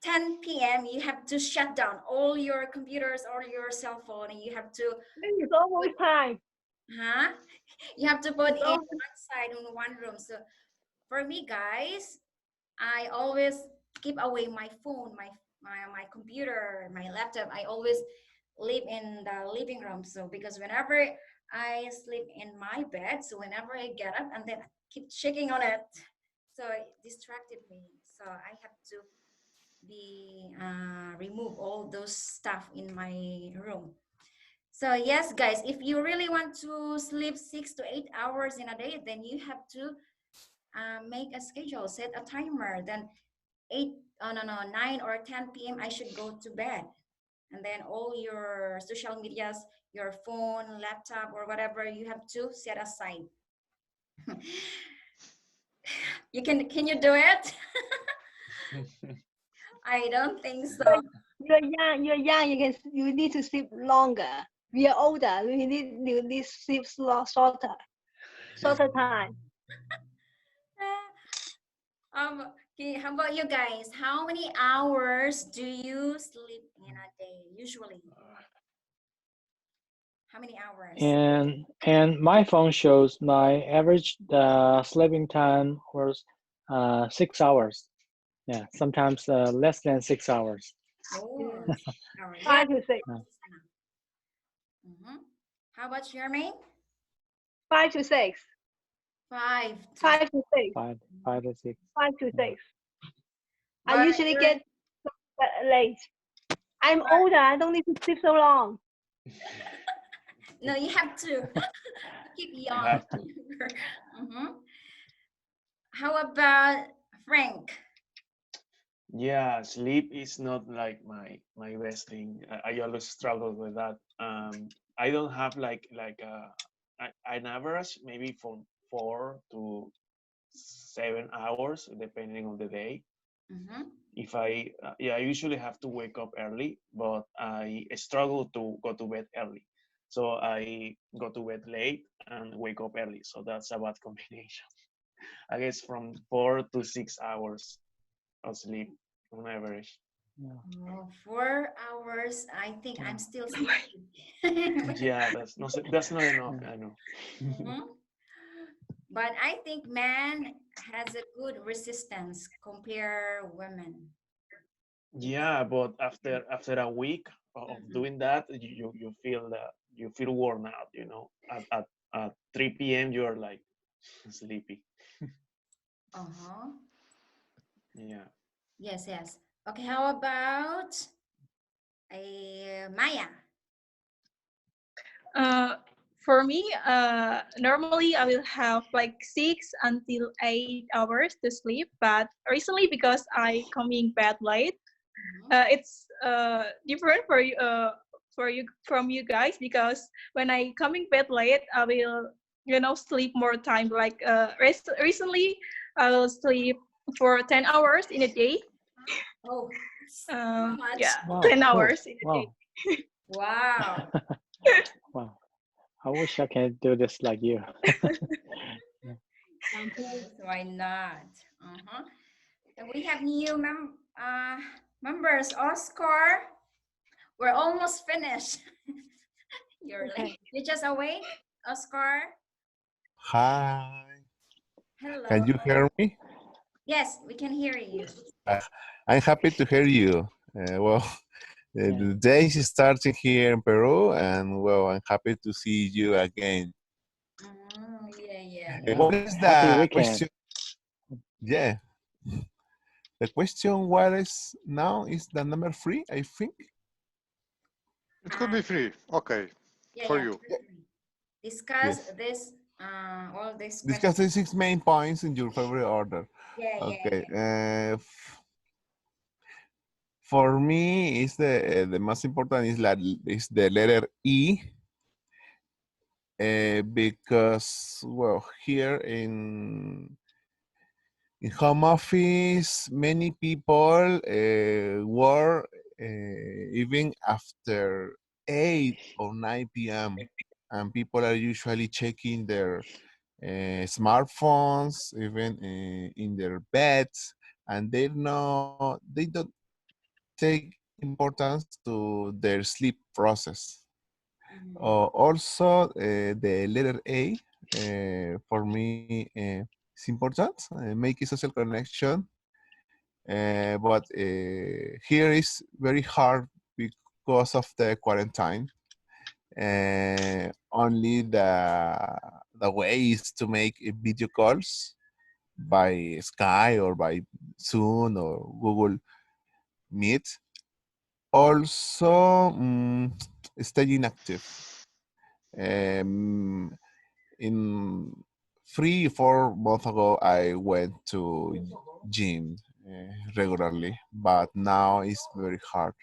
10 p.m. you have to shut down all your computers or your cell phone, and you have to It's almost time. huh? You have to put It's in almost one side in one room. So for me, guys, I always keep away my phone, my computer, my laptop. I always live in the living room. So because whenever I sleep in my bed, so whenever I get up and then I keep checking on it, so it distracted me. So I have to be remove all those stuff in my room. So yes, guys, if you really want to sleep 6 to 8 hours in a day, then you have to make a schedule, set a timer. Then 9 or 10 p.m. I should go to bed. And then all your social medias, your phone, laptop, or whatever, you have to set aside. Can you do it? I don't think so. you're young. You're young. You need to sleep longer. We are older. You need sleep shorter time. Okay, how about you guys? How many hours do you sleep in a day usually? How many hours? And my phone shows my average sleeping time was 6 hours. Yeah, sometimes less than 6 hours. Oh, Yeah. 6 hours. Yeah. 5 to 6. Mm-hmm. How about Jermaine? 5 to 6. 5 to 5 to 6. 5 to 6. 5 to 6. I But usually you're get late. I'm older. I don't need to sleep so long. no, you have to keep You young. have to. Mm-hmm. How about Frank? Yeah, sleep is not like my best thing. I always struggle with that. I don't have like an average maybe from 4 to 7 hours depending on the day. If I usually have to wake up early, but I struggle to go to bed early. So I go to bed late and wake up early. So that's a bad combination. I guess from 4 to 6 hours of sleep on average. Oh, 4 hours. I think I'm still sleeping. Yeah, that's not enough. I know. Mhm. But I think man has a good resistance compare women. Yeah, but after a week of doing that, you feel that you feel worn out. You know, at 3 p.m. you are like sleepy. Uh-huh. Yeah. Yes, yes. Okay, how about Maya? Uh, for me, normally I will have like 6 until 8 hours to sleep, but recently because I coming bed late, it's different for you from you guys because when I coming bed late, I will sleep more time. Like recently, I will sleep for 10 hours in a day. Oh, how much? Yeah, Wow, 10 hours cool. in a day. Wow, Wow. wow. I wish I can do this like you. Yes, why not? Uh-huh. And we have new members. Oscar, we're almost finished. You're Okay. late. You just awake, Oscar? Hi, Hello. can you hear me? Yes, we can hear you. Uh, I'm happy to hear you. Yeah. The day is starting here in Peru, and well, I'm happy to see you again. Yeah, yeah. Yeah. What is Happy the weekend. question? Yeah, the question what is now is the number three, I think. It could be free. Okay, Yeah, for yeah. you. Discuss Yes. this, all these Discuss questions. the 6 main points in your favorite order. Yeah, yeah, Okay. yeah. For me, is the most important is the letter E. Because well, here in home office, many people work even after 8 or 9 p.m. And people are usually checking their smartphones, even in their beds, and they don't take importance to their sleep process. Also, the letter A for me is important, making social connection. But here is very hard because of the quarantine. Only the way is to make video calls by Sky or by Zoom or Google Meet. Also, staying active. Um, in 3 or 4 months ago, I went to gym regularly, but now it's very hard.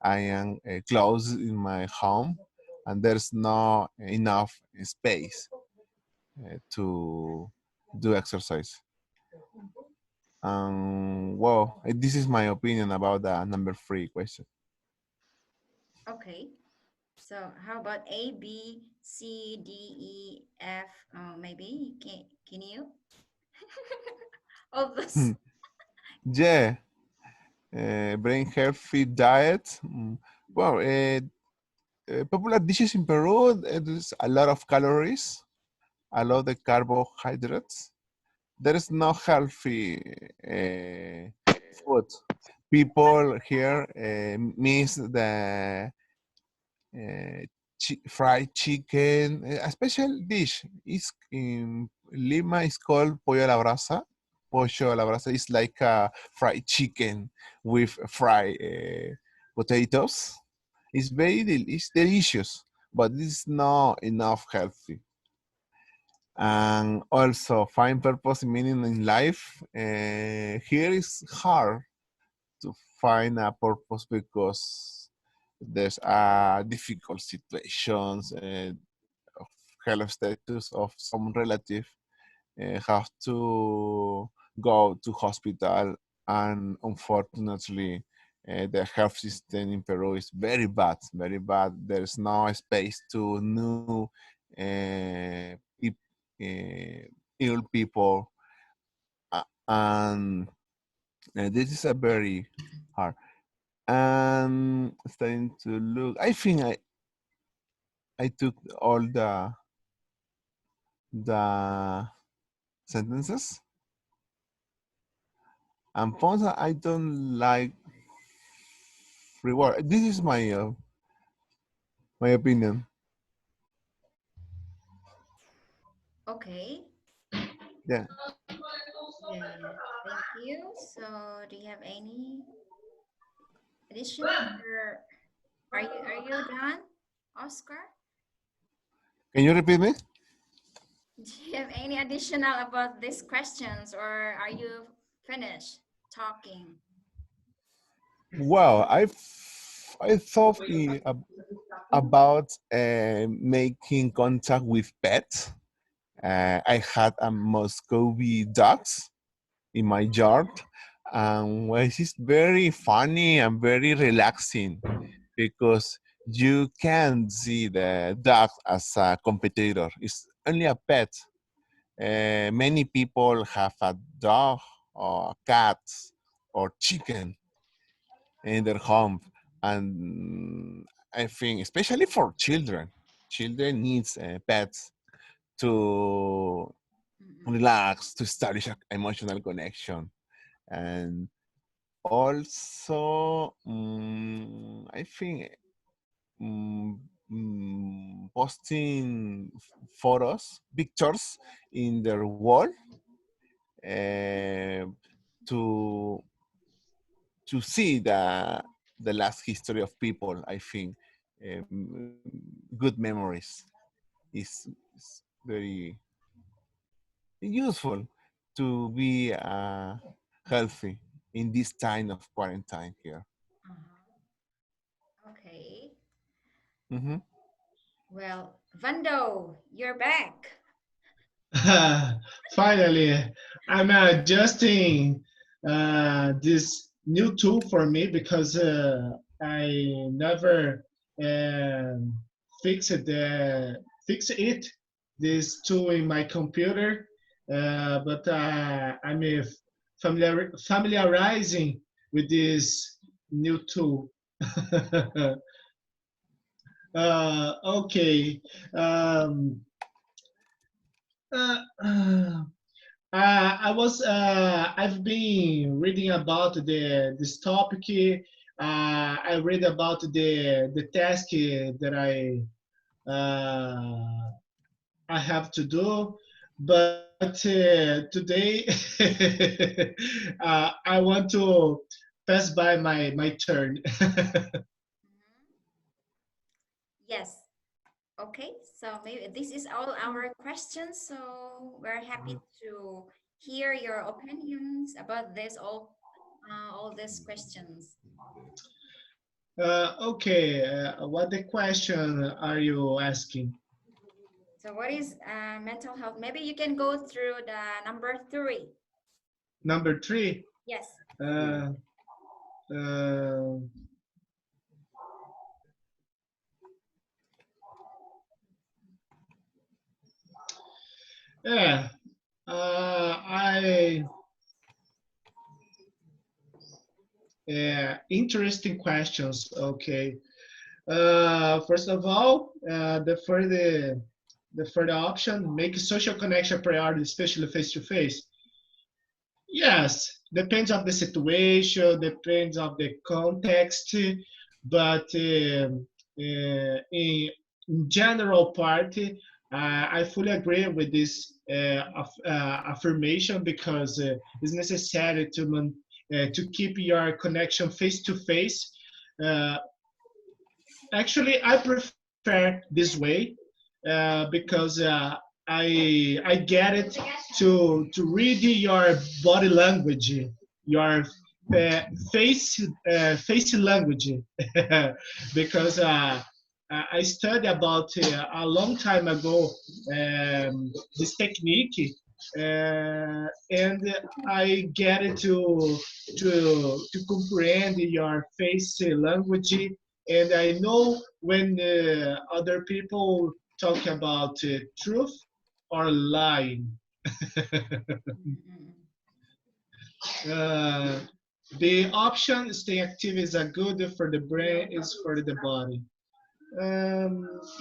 I am close in my home, and there's not enough space to do exercise. Well, this is my opinion about the number three question. Okay. So how about A, B, C, D, E, F? Maybe can you? All this. Yeah, brain healthy diet. Well, popular dishes in Peru, there's a lot of calories, a lot of carbohydrates. There is no healthy food. People here miss the uh, fried chicken. A special dish is in Lima is called pollo a la brasa. Pollo a la brasa is like a fried chicken with fried potatoes. It's delicious, but it's not enough healthy. And also find purpose and meaning in life. Here is hard to find a purpose because there's difficult situations of health status of some relative have to go to hospital, and unfortunately the health system in Peru is very bad, very bad. There's no space to new ill people, and this is a very hard. And starting to look, I think I took all the sentences. And Ponza, I don't like reward. This is my opinion. Okay. Yeah. Yeah. Thank you. So, do you have any additional, or are you done, Oscar? Can you repeat me? Do you have any additional about these questions, or are you finished talking? Well, I thought about making contact with pets. I had a Muscovy dogs in my yard, and well, it's very funny and very relaxing because you can see the dog as a competitor. It's only a pet. Many people have a dog or cat or chicken in their home, and I think especially for children needs pets to relax, to establish an emotional connection, and also I think posting photos, pictures in their wall uh, to see the last history of people. I think good memories is very useful to be healthy in this time of quarantine here. Okay. Mm-hmm. Well, Vando, you're back. Finally, I'm adjusting this new tool for me because I never fix it this tool in my computer, but I'm familiarizing with this new tool. Okay. Um, uh, uh, I've been reading about this topic. I read about the task that I have to do, but today I want to pass by my turn. Yes. Okay. So maybe this is all our questions. So we're happy to hear your opinions about this all these questions. Okay, what the question are you asking? So what is mental health? Maybe you can go through the number 3. Number 3. Yes. Uh, uh, yeah, I interesting questions. Okay, first of all, the further option, make social connection priority, especially face to face. Yes, depends of the situation, depends of the context, but in general part, I fully agree with this affirmation because it's necessary to keep your connection face to face. Actually, I prefer this way because I get it to read your body language, your face language because I studied about a long time ago this technique, and I get it to comprehend your face language, and I know when other people talk about truth or lying. uh, the option stay active is a good for the brain, is for the body.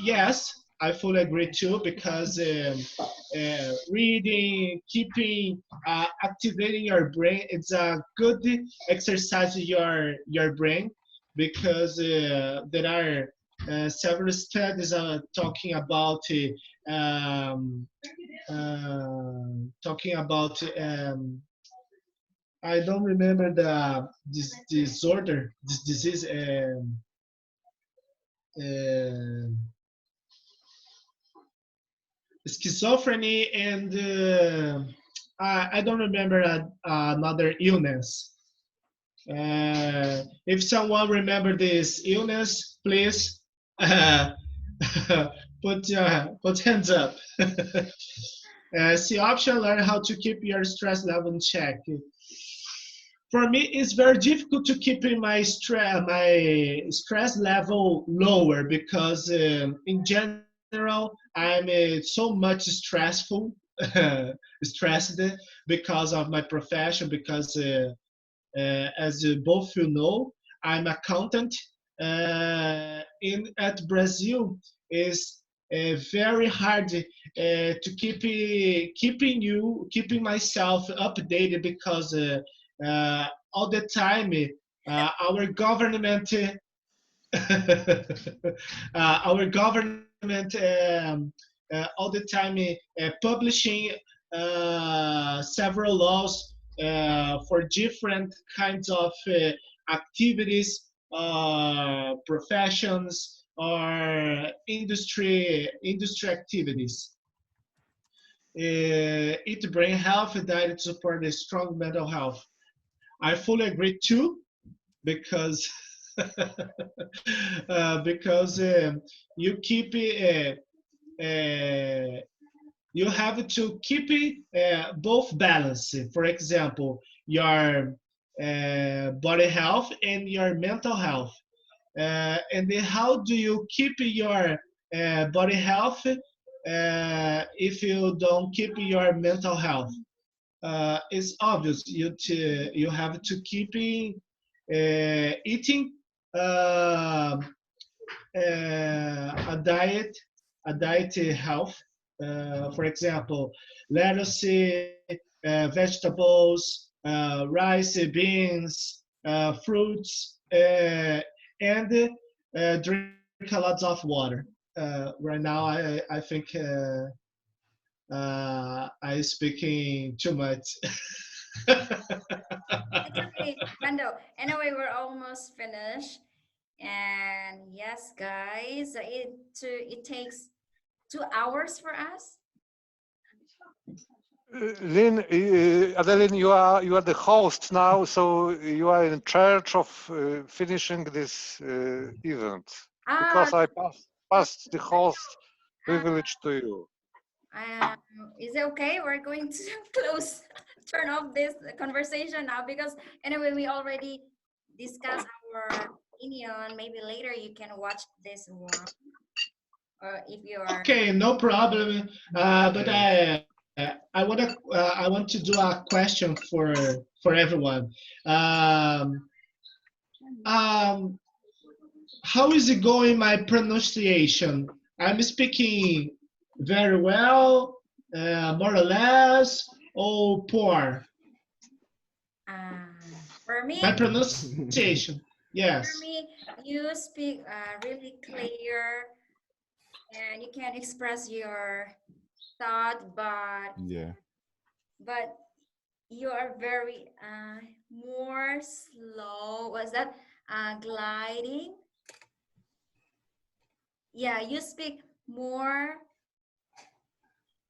Yes, I fully agree too because reading, keeping, activating your brain, it's a good exercise your brain because there are several studies um, talking about I don't remember this disorder, this disease. Uh, Schizophrenia and I don't remember another illness. If someone remember this illness, please put hands up. See option, learn how to keep your stress level in check. For me, it's very difficult to keep my stress level lower because in general I'm so much stressful, stressed because of my profession. Because as both you know, I'm accountant. In at Brazil is very hard to keeping myself updated because all the time our government our government all the time publishing several laws for different kinds of activities, professions, or industry activities. It brain health diet support a strong mental health. I fully agree too because because you keep you have to keep both balance. For example, your body health and your mental health. And then how do you keep your body health if you don't keep your mental health? It's obvious you have to keep eating uh, a diet health. For example, lettuce, vegetables, rice, beans, fruits, and drink a lot of water. Right now, I think I speaking too much. It's okay, Mando. Anyway, we're almost finished. And yes, guys, it takes 2 hours for us. Lynn, Adeline, you are the host now, so you are in charge of finishing this event Ah, because I passed the host privilege to you. um, is it okay? We're going to close, turn off this conversation now because anyway, we already discussed our opinion. Maybe later you can watch this one, or if you are. Okay, no problem. But I want to do a question for everyone. Um, um, how is it going? My pronunciation. I'm speaking very well, more or less, or poor. For My me, pronunciation. Yes. for me, you speak really clear and you can express your thought, Yeah. but you are very more slow. Was that gliding? Yeah, you speak more.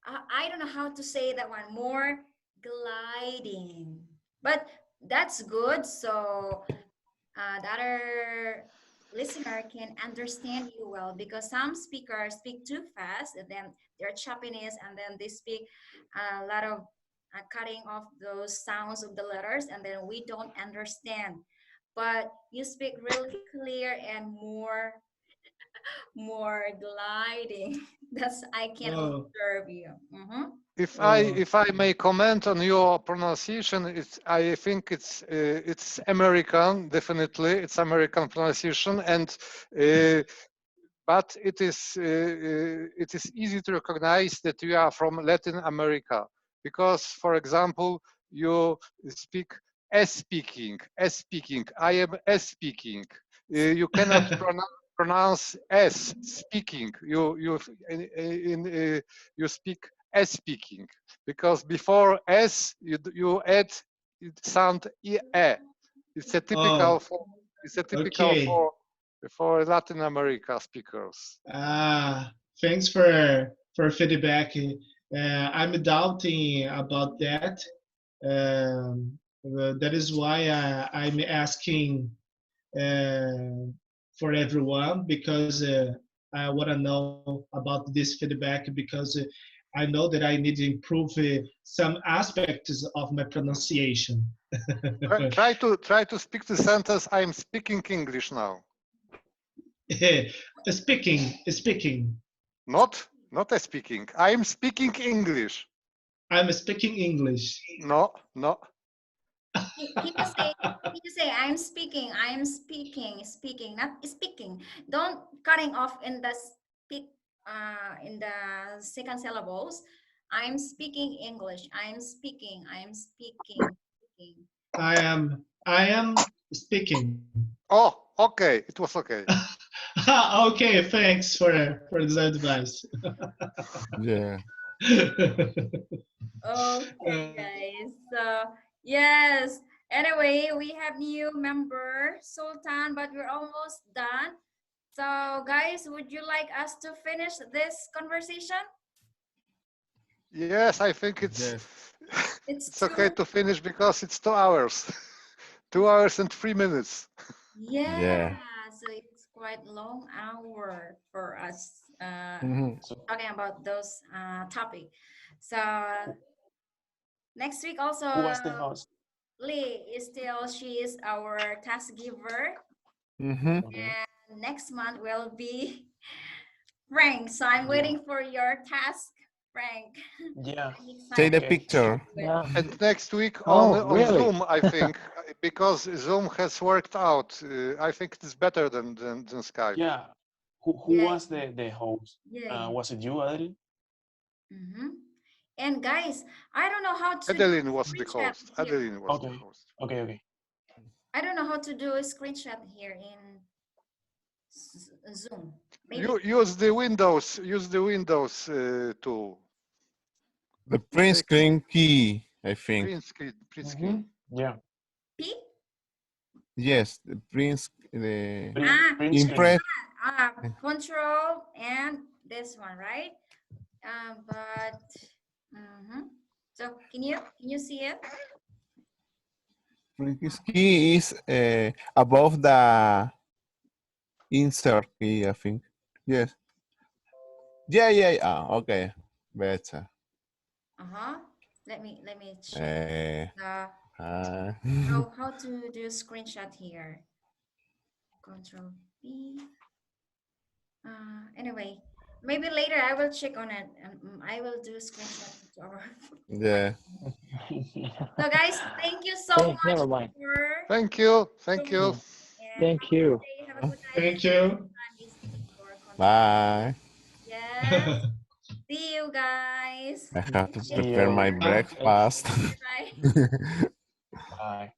I don't know how to say that one. More gliding, but that's good. So the other listener can understand you well, because some speakers speak too fast and then they're Japanese and then they speak a lot of cutting off those sounds of the letters and then we don't understand. But you speak really clear and more gliding. That's I can Oh, observe you. Mhm. oh, If I may comment on your pronunciation, I think it's American, definitely it's American pronunciation, and but it is easy to recognize that you are from Latin America because, for example, you speak as speaking. I am as speaking. You cannot pronounce as speaking. You speak as speaking because before s you add sound e. It's a typical oh, for it's a typical okay. for Latin America speakers. Thanks for feedback. I'm doubting about that. That is why I'm asking for everyone because I want to know about this feedback because I know that I need to improve some aspects of my pronunciation. Try to speak the sentence. I'm speaking English now. Speaking. Not a speaking. I'm speaking English. I'm speaking English. No, no. Can you say speaking, not speaking. Don't cutting off in the speak in the second syllables. I'm speaking English. I'm speaking. I am speaking. Oh, okay. It was okay. Okay, thanks for this advice. Yeah. Okay, guys. So yes. Anyway, we have new member Sultan, but we're almost done. So, guys, would you like us to finish this conversation? Yes, I think Yes. it's okay to finish because it's 2 hours. 2 hours and 3 minutes. Yeah, Yeah. so it's quite long hour for us Mhm. So talking about those topic. So next week also who was the host? Lee is still she is our task giver, Mhm. Okay. and next month will be Frank. So I'm Yeah. waiting for your task, Frank. Yeah. I'm Take excited. the Okay. picture. To do it. Yeah. And next week Oh, on really? Zoom, I think, because Zoom has worked out. I think it's better than Skype. Yeah. Who Yeah, was the host? yeah. Was it you, Adri? Mm-hmm. And guys, I don't know how to do Adeline was the screenshot host. here. Adeline was the Okay. host. Okay. I don't know how to do a screenshot here in Zoom. Maybe. You use the Windows. Use the Windows tool. The print Take screen key, I think. print screen. Print Mm-hmm. screen. Yeah. P? Yes, the print, the Print screen. impress. Control and this one, right? But so can you see it? Print key is above the insert key, I think. Yes. Yeah. Okay. Better. Let me check. Eh, How to do screenshot here? Control P. Anyway, maybe later I will check on it and I will do screenshot to our. yeah. So guys, thank you so Okay, much never mind. for Thank you. Thank you. Yeah. and Thank you. have a good day. Thank you. Bye. Yes. See you guys. I have to See prepare you. my Bye. breakfast. Bye bye. Bye.